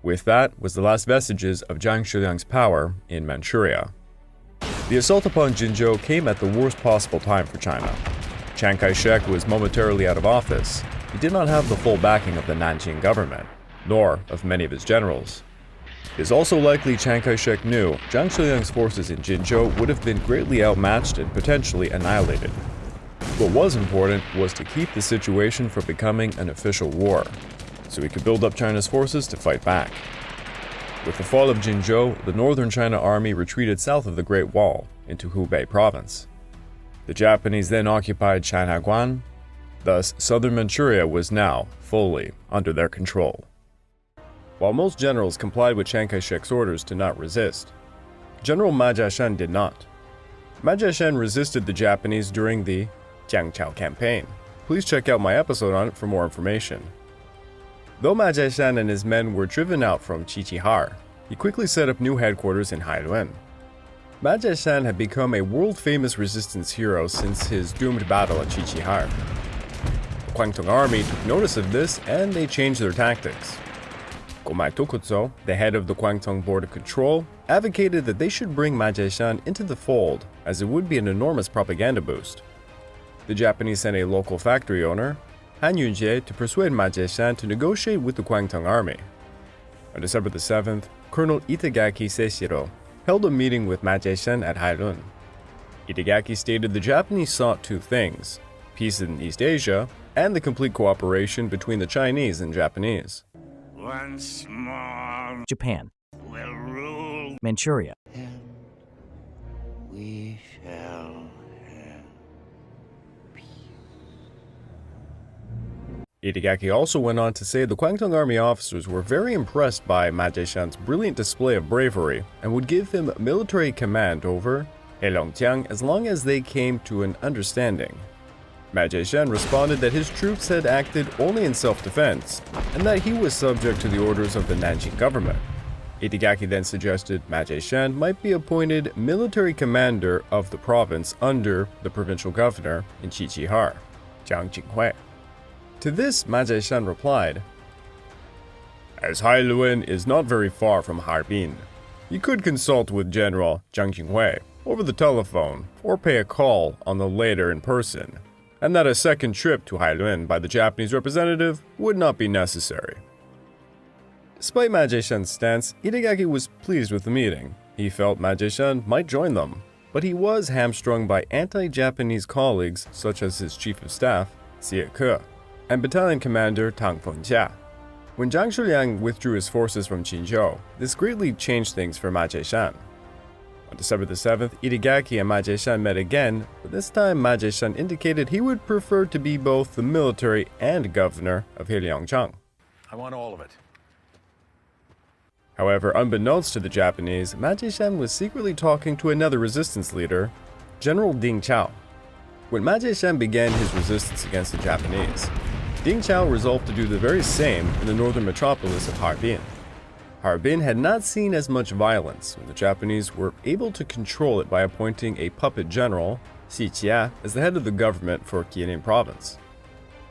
With that was the last vestiges of Zhang Shuliang's power in Manchuria. The assault upon Jinzhou came at the worst possible time for China. Chiang Kai-shek was momentarily out of office. He did not have the full backing of the Nanjing government, nor of many of his generals. It is also likely Chiang Kai-shek knew Zhang Shiliang's forces in Jinzhou would have been greatly outmatched and potentially annihilated. What was important was to keep the situation from becoming an official war, so he could build up China's forces to fight back. With the fall of Jinzhou, the northern China army retreated south of the Great Wall into Hubei province. The Japanese then occupied Shanghai, thus southern Manchuria was now fully under their control. While most generals complied with Chiang Kai-shek's orders to not resist, General Ma Zhanshan did not. Ma Zhanshan resisted the Japanese during the Jiangqiao campaign. Please check out my episode on it for more information. Though Ma Zhanshan and his men were driven out from Qiqihar, he quickly set up new headquarters in Heilongjiang. Ma Zhanshan had become a world-famous resistance hero since his doomed battle at Qiqihar. The Kwantung Army took notice of this and they changed their tactics. Gomai Tokutso, the head of the Kwantung Board of Control, advocated that they should bring Ma Zhanshan into the fold as it would be an enormous propaganda boost. The Japanese sent a local factory owner, Han Yunjie, to persuade Ma Zhanshan to negotiate with the Kwantung Army. On December the 7th, Colonel Itagaki Seishiro held a meeting with Ma Zhanshan at Heilongjiang. Itagaki stated the Japanese sought two things: peace in East Asia and the complete cooperation between the Chinese and Japanese. Once more Japan, will rule, Manchuria, and we shall have. Itagaki also went on to say the Kwantung Army officers were very impressed by Ma Zhanshan's brilliant display of bravery and would give him military command over Heilongjiang as long as they came to an understanding. Ma Zhanshan responded that his troops had acted only in self-defense and that he was subject to the orders of the Nanjing government. Itagaki then suggested Ma Zhanshan might be appointed military commander of the province under the provincial governor in Qiqihar, Jiang Jinghui. To this, Ma Zhanshan replied, "As Heilongjiang is not very far from Harbin, you could consult with General Jiang Jinghui over the telephone or pay a call on the latter in person, and that a second trip to Heilongjiang by the Japanese representative would not be necessary." Despite Ma Zhanshan's stance, Itagaki was pleased with the meeting. He felt Ma Zhanshan might join them, but he was hamstrung by anti-Japanese colleagues such as his chief of staff, Xie Ke, and battalion commander Tang Fengjia. When Zhang Shiliang withdrew his forces from Jinzhou, this greatly changed things for Ma Zhanshan. On December the 7th, Itagaki and Ma Zhanshan met again, but this time Ma Zhanshan indicated he would prefer to be both the military and governor of Heilongjiang. I want all of it. However, unbeknownst to the Japanese, Ma Zhanshan was secretly talking to another resistance leader, General Ding Chao. When Ma Zhanshan began his resistance against the Japanese, Ding Chao resolved to do the very same in the northern metropolis of Harbin. Harbin had not seen as much violence when the Japanese were able to control it by appointing a puppet general, Xi Jia, as the head of the government for Kirin province.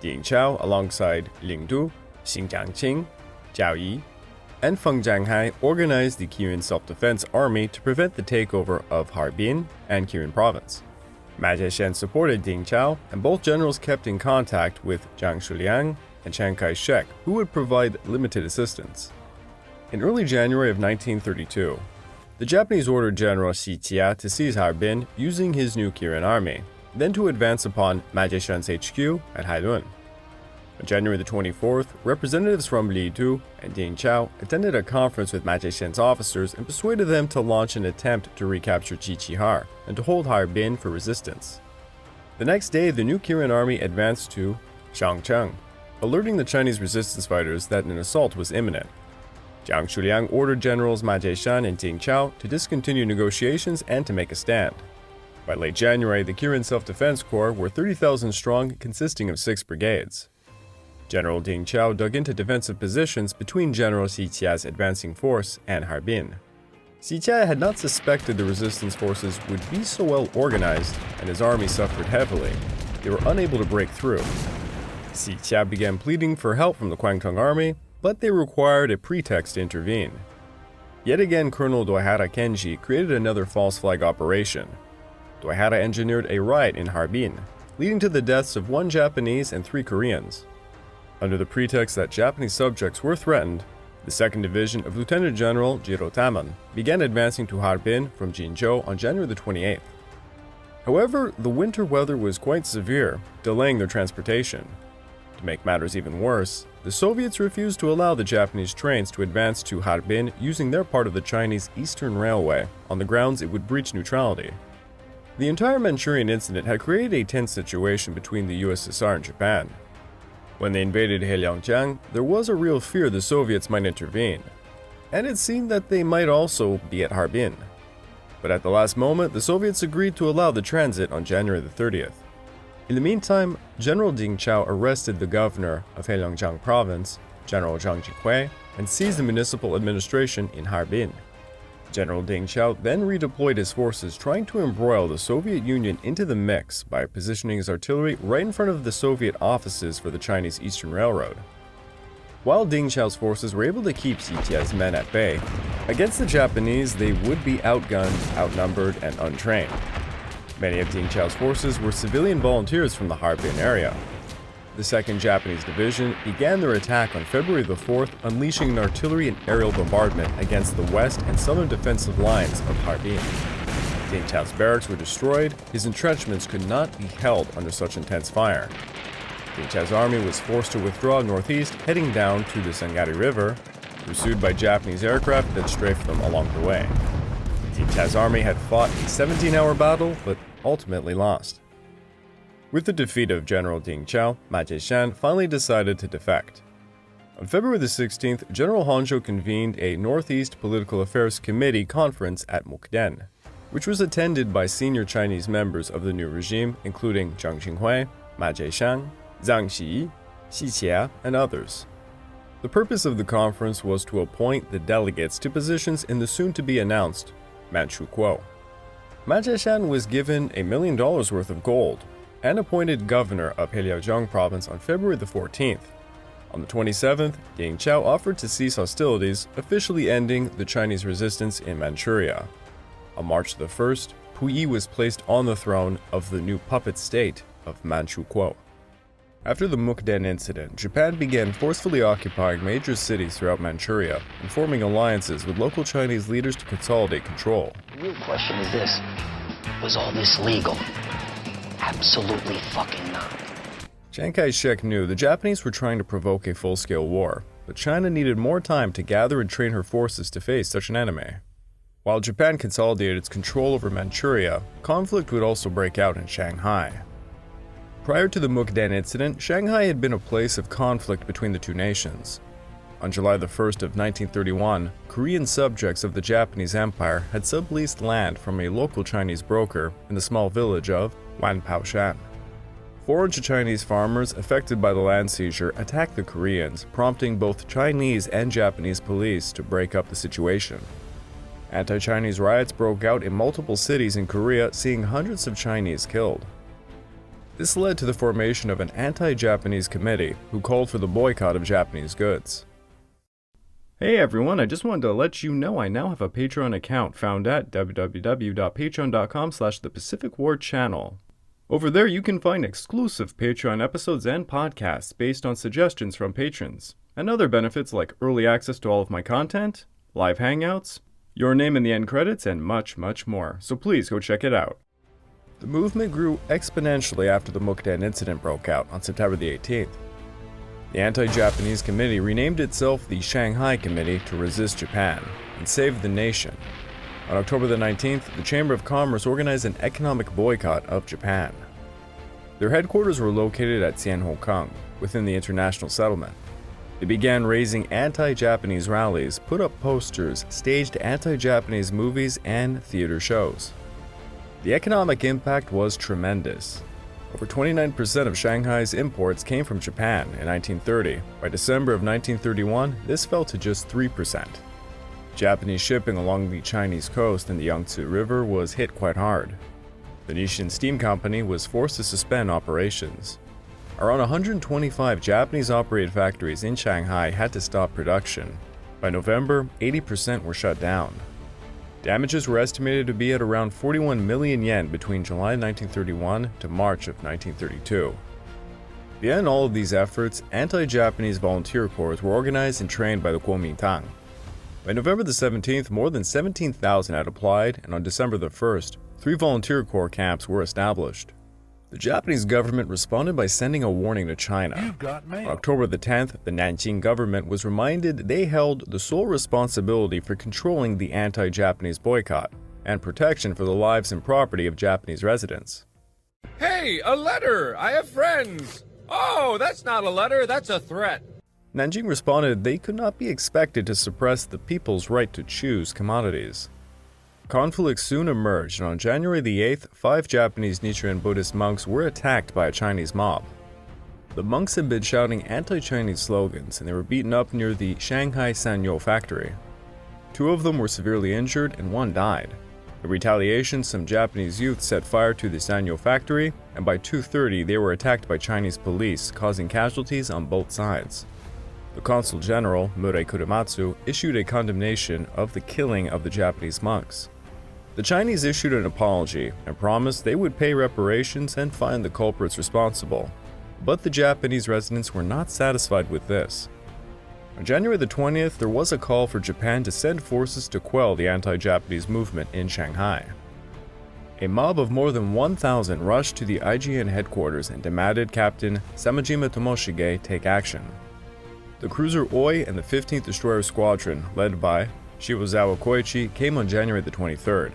Ding Chao, alongside Ling Du, Xing Jiangqing, Zhao Yi, and Feng Jianghai, organized the Kirin Self-Defense Army to prevent the takeover of Harbin and Kirin province. Ma Zhanshan supported Ding Chao, and both generals kept in contact with Zhang Shiliang and Chiang Kai-shek, who would provide limited assistance. In early January of 1932, the Japanese ordered General Xi Jia to seize Harbin using his new Kirin army, then to advance upon Ma Zhanshan's HQ at Heilongjiang. On January the 24th, representatives from Li Du and Ding Chao attended a conference with Ma Zhanshan's officers and persuaded them to launch an attempt to recapture Qiqihar and to hold Harbin for resistance. The next day, the new Kirin army advanced to Changchun, alerting the Chinese resistance fighters that an assault was imminent. Zhang Shiliang ordered Generals Ma Zhanshan and Ding Chao to discontinue negotiations and to make a stand. By late January, the Kirin Self-Defense Corps were 30,000 strong, consisting of 6 brigades. General Ding Chao dug into defensive positions between General Xi Jia's advancing force and Harbin. Xi Jia had not suspected the resistance forces would be so well organized, and his army suffered heavily. They were unable to break through. Xi Jia began pleading for help from the Kwantung Army, but they required a pretext to intervene. Yet again, Colonel Ishiwara Kanji created another false flag operation. Ishiwara engineered a riot in Harbin, leading to the deaths of 1 Japanese and 3 Koreans. Under the pretext that Japanese subjects were threatened, The 2nd Division of Lieutenant General Jirotaman began advancing to Harbin from Jinzhou on January the 28th. However, the winter weather was quite severe, delaying their transportation. To make matters even worse, the Soviets refused to allow the Japanese trains to advance to Harbin using their part of the Chinese Eastern Railway on the grounds it would breach neutrality. The entire Manchurian Incident had created a tense situation between the USSR and Japan. When they invaded Heilongjiang, there was a real fear the Soviets might intervene, and it seemed that they might also be at Harbin. But at the last moment, the Soviets agreed to allow the transit on January the 30th. In the meantime, General Ding Chao arrested the governor of Heilongjiang province, General Zhang Jinghui, and seized the municipal administration in Harbin. General Ding Chao then redeployed his forces, trying to embroil the Soviet Union into the mix by positioning his artillery right in front of the Soviet offices for the Chinese Eastern Railroad. While Ding Chao's forces were able to keep CTI's men at bay, against the Japanese they would be outgunned, outnumbered, and untrained. Many of Ding Chao's forces were civilian volunteers from the Harbin area. The 2nd Japanese Division began their attack on February the 4th, unleashing an artillery and aerial bombardment against the west and southern defensive lines of Harbin. Ding Chao's barracks were destroyed, his entrenchments could not be held under such intense fire. Ding Chao's army was forced to withdraw northeast, heading down to the Sangari River, pursued by Japanese aircraft that strafed them along the way. Ding Chao's army had fought a 17-hour battle, but ultimately lost. With the defeat of General Ding Chao, Ma Zhanshan finally decided to defect. On February the 16th, General Honjo convened a Northeast Political Affairs Committee conference at Mukden, which was attended by senior Chinese members of the new regime, including Zhang Jinghui, Ma Zhanshan, Zhang Xi, Xi Qia, and others. The purpose of the conference was to appoint the delegates to positions in the soon-to-be-announced Manchu Kuo. Ma Zhanshan was given $1 million worth of gold and appointed governor of Heilongjiang province on February the 14th. On the 27th, Ding Chao offered to cease hostilities, officially ending the Chinese resistance in Manchuria. On March the 1st, Puyi was placed on the throne of the new puppet state of Manchu Kuo. After the Mukden Incident, Japan began forcefully occupying major cities throughout Manchuria and forming alliances with local Chinese leaders to consolidate control. The real question is this: was all this legal? Absolutely fucking not. Chiang Kai-shek knew the Japanese were trying to provoke a full-scale war, but China needed more time to gather and train her forces to face such an enemy. While Japan consolidated its control over Manchuria, conflict would also break out in Shanghai. Prior to the Mukden Incident, Shanghai had been a place of conflict between the two nations. On July the 1st of 1931, Korean subjects of the Japanese Empire had subleased land from a local Chinese broker in the small village of Wanpaoshan. Foreign Chinese farmers affected by the land seizure attacked the Koreans, prompting both Chinese and Japanese police to break up the situation. Anti-Chinese riots broke out in multiple cities in Korea, seeing hundreds of Chinese killed. This led to the formation of an anti-Japanese committee who called for the boycott of Japanese goods. Hey everyone, I just wanted to let you know I now have a Patreon account found at www.patreon.com/thepacificwarchannel. Over there you can find exclusive Patreon episodes and podcasts based on suggestions from patrons, and other benefits like early access to all of my content, live hangouts, your name in the end credits, and much, much more, so please go check it out. The movement grew exponentially after the Mukden Incident broke out on September the 18th. The anti-Japanese committee renamed itself the Shanghai Committee to resist Japan and save the nation. On October the 19th, the Chamber of Commerce organized an economic boycott of Japan. Their headquarters were located at Xianhokang, within the international settlement. They began raising anti-Japanese rallies, put up posters, staged anti-Japanese movies, and theater shows. The economic impact was tremendous. Over 29% of Shanghai's imports came from Japan in 1930. By December of 1931, this fell to just 3%. Japanese shipping along the Chinese coast and the Yangtze River was hit quite hard. The Nishin Steam Company was forced to suspend operations. Around 125 Japanese-operated factories in Shanghai had to stop production. By November, 80% were shut down. Damages were estimated to be at around 41 million yen between July 1931 to March of 1932. Beyond all of these efforts, anti-Japanese volunteer corps were organized and trained by the Kuomintang. By November the 17th, more than 17,000 had applied, and on December the 1st, 3 volunteer corps camps were established. The Japanese government responded by sending a warning to China. On October the 10th, the Nanjing government was reminded they held the sole responsibility for controlling the anti-Japanese boycott and protection for the lives and property of Japanese residents. Hey, a letter! I have friends! Oh, that's not a letter, that's a threat. Nanjing responded they could not be expected to suppress the people's right to choose commodities. Conflicts soon emerged, and on January the 8th, 5 Japanese Nichiren Buddhist monks were attacked by a Chinese mob. The monks had been shouting anti-Chinese slogans, and they were beaten up near the Shanghai Sanyo factory. 2 of them were severely injured, and 1 died. In retaliation, some Japanese youth set fire to the Sanyo factory, and by 2:30 they were attacked by Chinese police, causing casualties on both sides. The Consul General, Murei Kurematsu, issued a condemnation of the killing of the Japanese monks. The Chinese issued an apology and promised they would pay reparations and fine the culprits responsible, but the Japanese residents were not satisfied with this. On January the 20th, there was a call for Japan to send forces to quell the anti-Japanese movement in Shanghai. A mob of more than 1,000 rushed to the IJN headquarters and demanded Captain Samajima Tomoshige take action. The cruiser Oi and the 15th Destroyer Squadron, led by Shiwazawa Koichi, came on January the 23rd.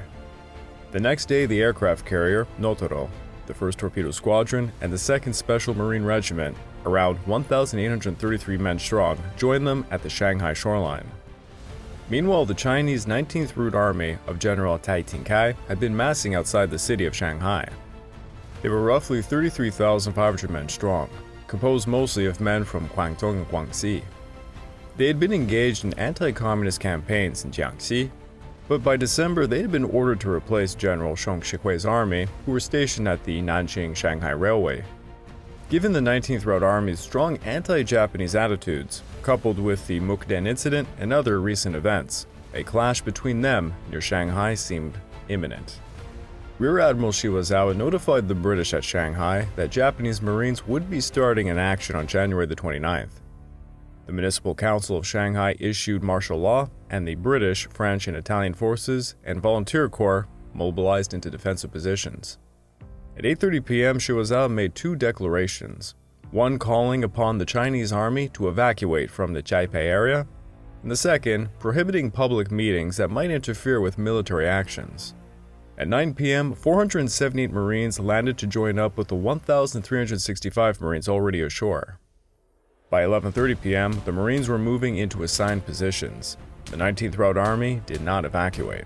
The next day, the aircraft carrier, Notoro, the 1st Torpedo Squadron, and the 2nd Special Marine Regiment, around 1,833 men strong, joined them at the Shanghai shoreline. Meanwhile, the Chinese 19th Route Army of General Tai Tingkai had been massing outside the city of Shanghai. They were roughly 33,500 men strong, composed mostly of men from Kwantung and Guangxi. They had been engaged in anti-communist campaigns in Jiangxi, but by December they had been ordered to replace General Sheng Shikui's army, who were stationed at the Nanjing-Shanghai Railway. Given the 19th Route Army's strong anti-Japanese attitudes, coupled with the Mukden Incident and other recent events, a clash between them near Shanghai seemed imminent. Rear Admiral Shiwazawa notified the British at Shanghai that Japanese Marines would be starting in action on January the 29th. The Municipal Council of Shanghai issued martial law, and the British, French, and Italian forces and volunteer corps mobilized into defensive positions. At 8:30 p.m., Shiwazawa made 2 declarations, one calling upon the Chinese army to evacuate from the Taipei area, and the second prohibiting public meetings that might interfere with military actions. At 9 p.m., 478 Marines landed to join up with the 1,365 Marines already ashore. By 11:30 p.m., the Marines were moving into assigned positions. The 19th Route Army did not evacuate.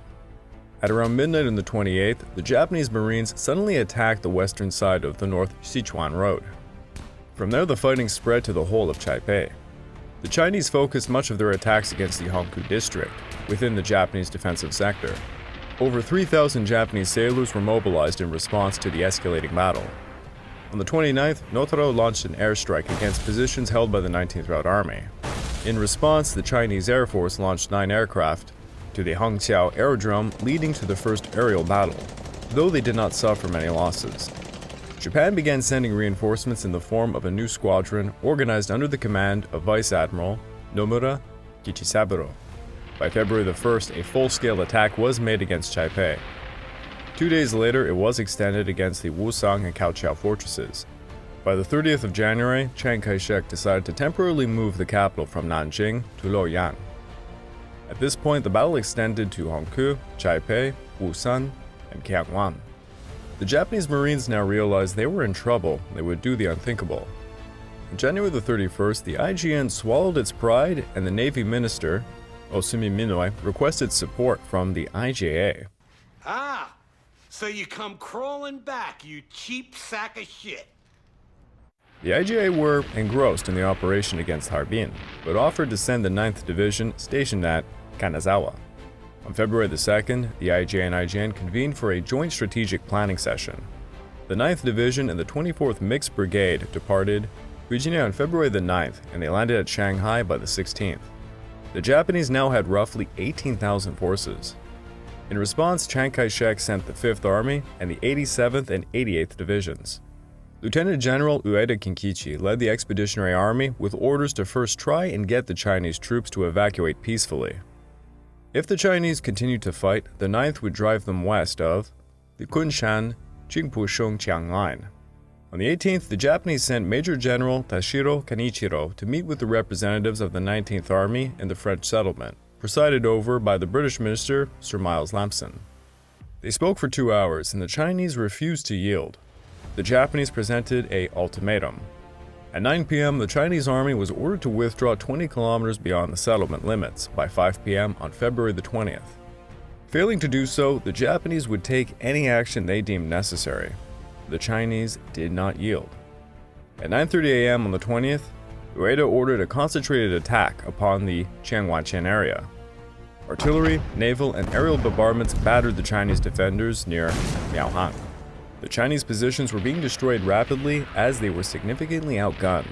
At around midnight on the 28th, the Japanese Marines suddenly attacked the western side of the North Sichuan Road. From there, the fighting spread to the whole of Taipei. The Chinese focused much of their attacks against the Hongkou district, within the Japanese defensive sector. Over 3,000 Japanese sailors were mobilized in response to the escalating battle. On the 29th, Notoro launched an airstrike against positions held by the 19th Route Army. In response, the Chinese Air Force launched 9 aircraft to the Hongqiao aerodrome, leading to the first aerial battle, though they did not suffer many losses. Japan began sending reinforcements in the form of a new squadron organized under the command of Vice Admiral Nomura Kichisaburo. By February the 1st, a full-scale attack was made against Taipei. 2 days later, it was extended against the Wusang and Kaohsiao fortresses. By the 30th of January, Chiang Kai-shek decided to temporarily move the capital from Nanjing to Liaoyang. At this point, the battle extended to Hongkou, Taipei, Wusan, and Kiangwan. The Japanese Marines now realized they were in trouble and they would do the unthinkable. On January the 31st, the IJN swallowed its pride, and the Navy Minister, Osumi Minoi, requested support from the IJA. Ah, so you come crawling back, you cheap sack of shit. The IJA were engrossed in the operation against Harbin, but offered to send the 9th Division stationed at Kanazawa. On February the 2nd, the IJA and IJN convened for a joint strategic planning session. The 9th Division and the 24th Mixed Brigade departed Virginia on February the 9th, and they landed at Shanghai by the 16th. The Japanese now had roughly 18,000 forces. In response, Chiang Kai-shek sent the 5th Army and the 87th and 88th Divisions. Lieutenant General Ueda Kinkichi led the Expeditionary Army with orders to first try and get the Chinese troops to evacuate peacefully. If the Chinese continued to fight, the 9th would drive them west of the Kunshan-Jingpusheng-Jiang line. On the 18th, the Japanese sent Major General Tashiro Kanichiro to meet with the representatives of the 19th Army in the French settlement, presided over by the British minister, Sir Miles Lampson. They spoke for 2 hours, and the Chinese refused to yield. The Japanese presented an ultimatum. At 9 p.m., the Chinese army was ordered to withdraw 20 kilometers beyond the settlement limits by 5 p.m. on February the 20th. Failing to do so, the Japanese would take any action they deemed necessary. The Chinese did not yield. At 9:30 a.m. on the 20th, Ueda ordered a concentrated attack upon the Changchun area. Artillery, naval, and aerial bombardments battered the Chinese defenders near Liaoyang. The Chinese positions were being destroyed rapidly as they were significantly outgunned.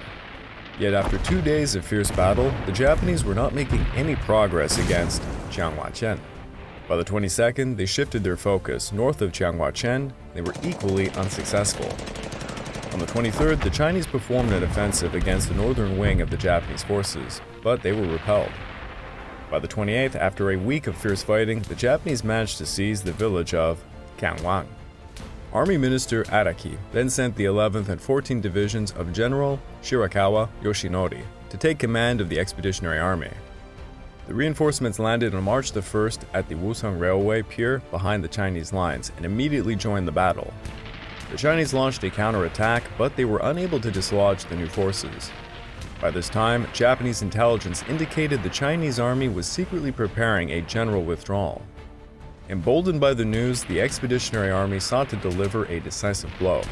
Yet after 2 days of fierce battle, the Japanese were not making any progress against Changchun. By the 22nd, they shifted their focus north of Changchun. They were equally unsuccessful. On the 23rd, the Chinese performed an offensive against the northern wing of the Japanese forces, but they were repelled. By the 28th, after a week of fierce fighting, the Japanese managed to seize the village of Kwantung. Army Minister Araki then sent the 11th and 14th Divisions of General Shirakawa Yoshinori to take command of the Expeditionary Army. The reinforcements landed on March the 1st at the Wusong Railway pier behind the Chinese lines and immediately joined the battle. The Chinese launched a counterattack, but they were unable to dislodge the new forces. By this time, Japanese intelligence indicated the Chinese army was secretly preparing a general withdrawal. Emboldened by the news, the Expeditionary Army sought to deliver a decisive blow.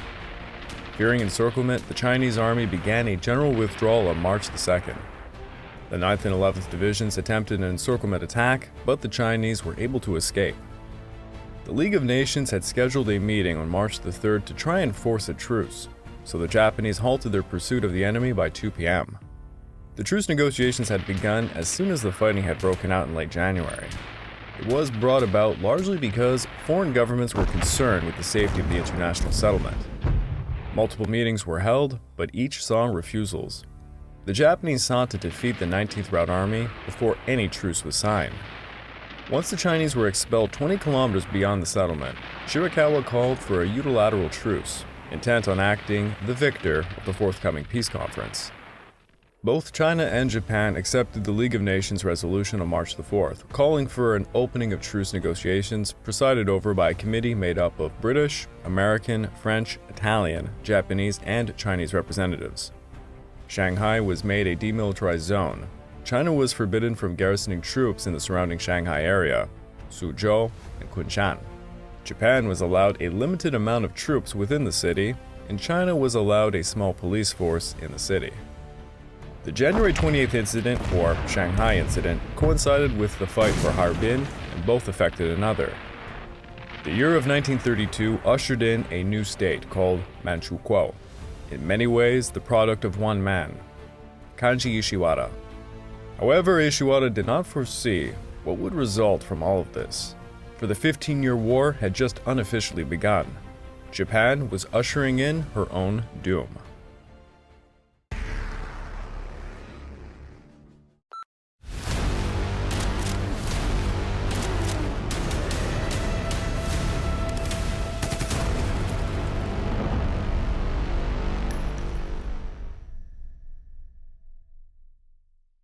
Fearing encirclement, the Chinese army began a general withdrawal on March the 2nd. The 9th and 11th Divisions attempted an encirclement attack, but the Chinese were able to escape. The League of Nations had scheduled a meeting on March the 3rd to try and force a truce, so the Japanese halted their pursuit of the enemy by 2 p.m. The truce negotiations had begun as soon as the fighting had broken out in late January. It was brought about largely because foreign governments were concerned with the safety of the international settlement. Multiple meetings were held, but each saw refusals. The Japanese sought to defeat the 19th Route Army before any truce was signed. Once the Chinese were expelled 20 kilometers beyond the settlement, Shirakawa called for a unilateral truce, intent on acting the victor of the forthcoming peace conference. Both China and Japan accepted the League of Nations resolution on March the 4th, calling for an opening of truce negotiations presided over by a committee made up of British, American, French, Italian, Japanese, and Chinese representatives. Shanghai was made a demilitarized zone. China was forbidden from garrisoning troops in the surrounding Shanghai area, Suzhou and Kunshan. Japan was allowed a limited amount of troops within the city, and China was allowed a small police force in the city. The January 28th incident, or Shanghai Incident, coincided with the fight for Harbin, and both affected another. The year of 1932 ushered in a new state called Manchukuo, in many ways the product of one man, Kanji Ishiwara. However, Ishiwara did not foresee what would result from all of this, for the 15-year war had just unofficially begun. Japan was ushering in her own doom.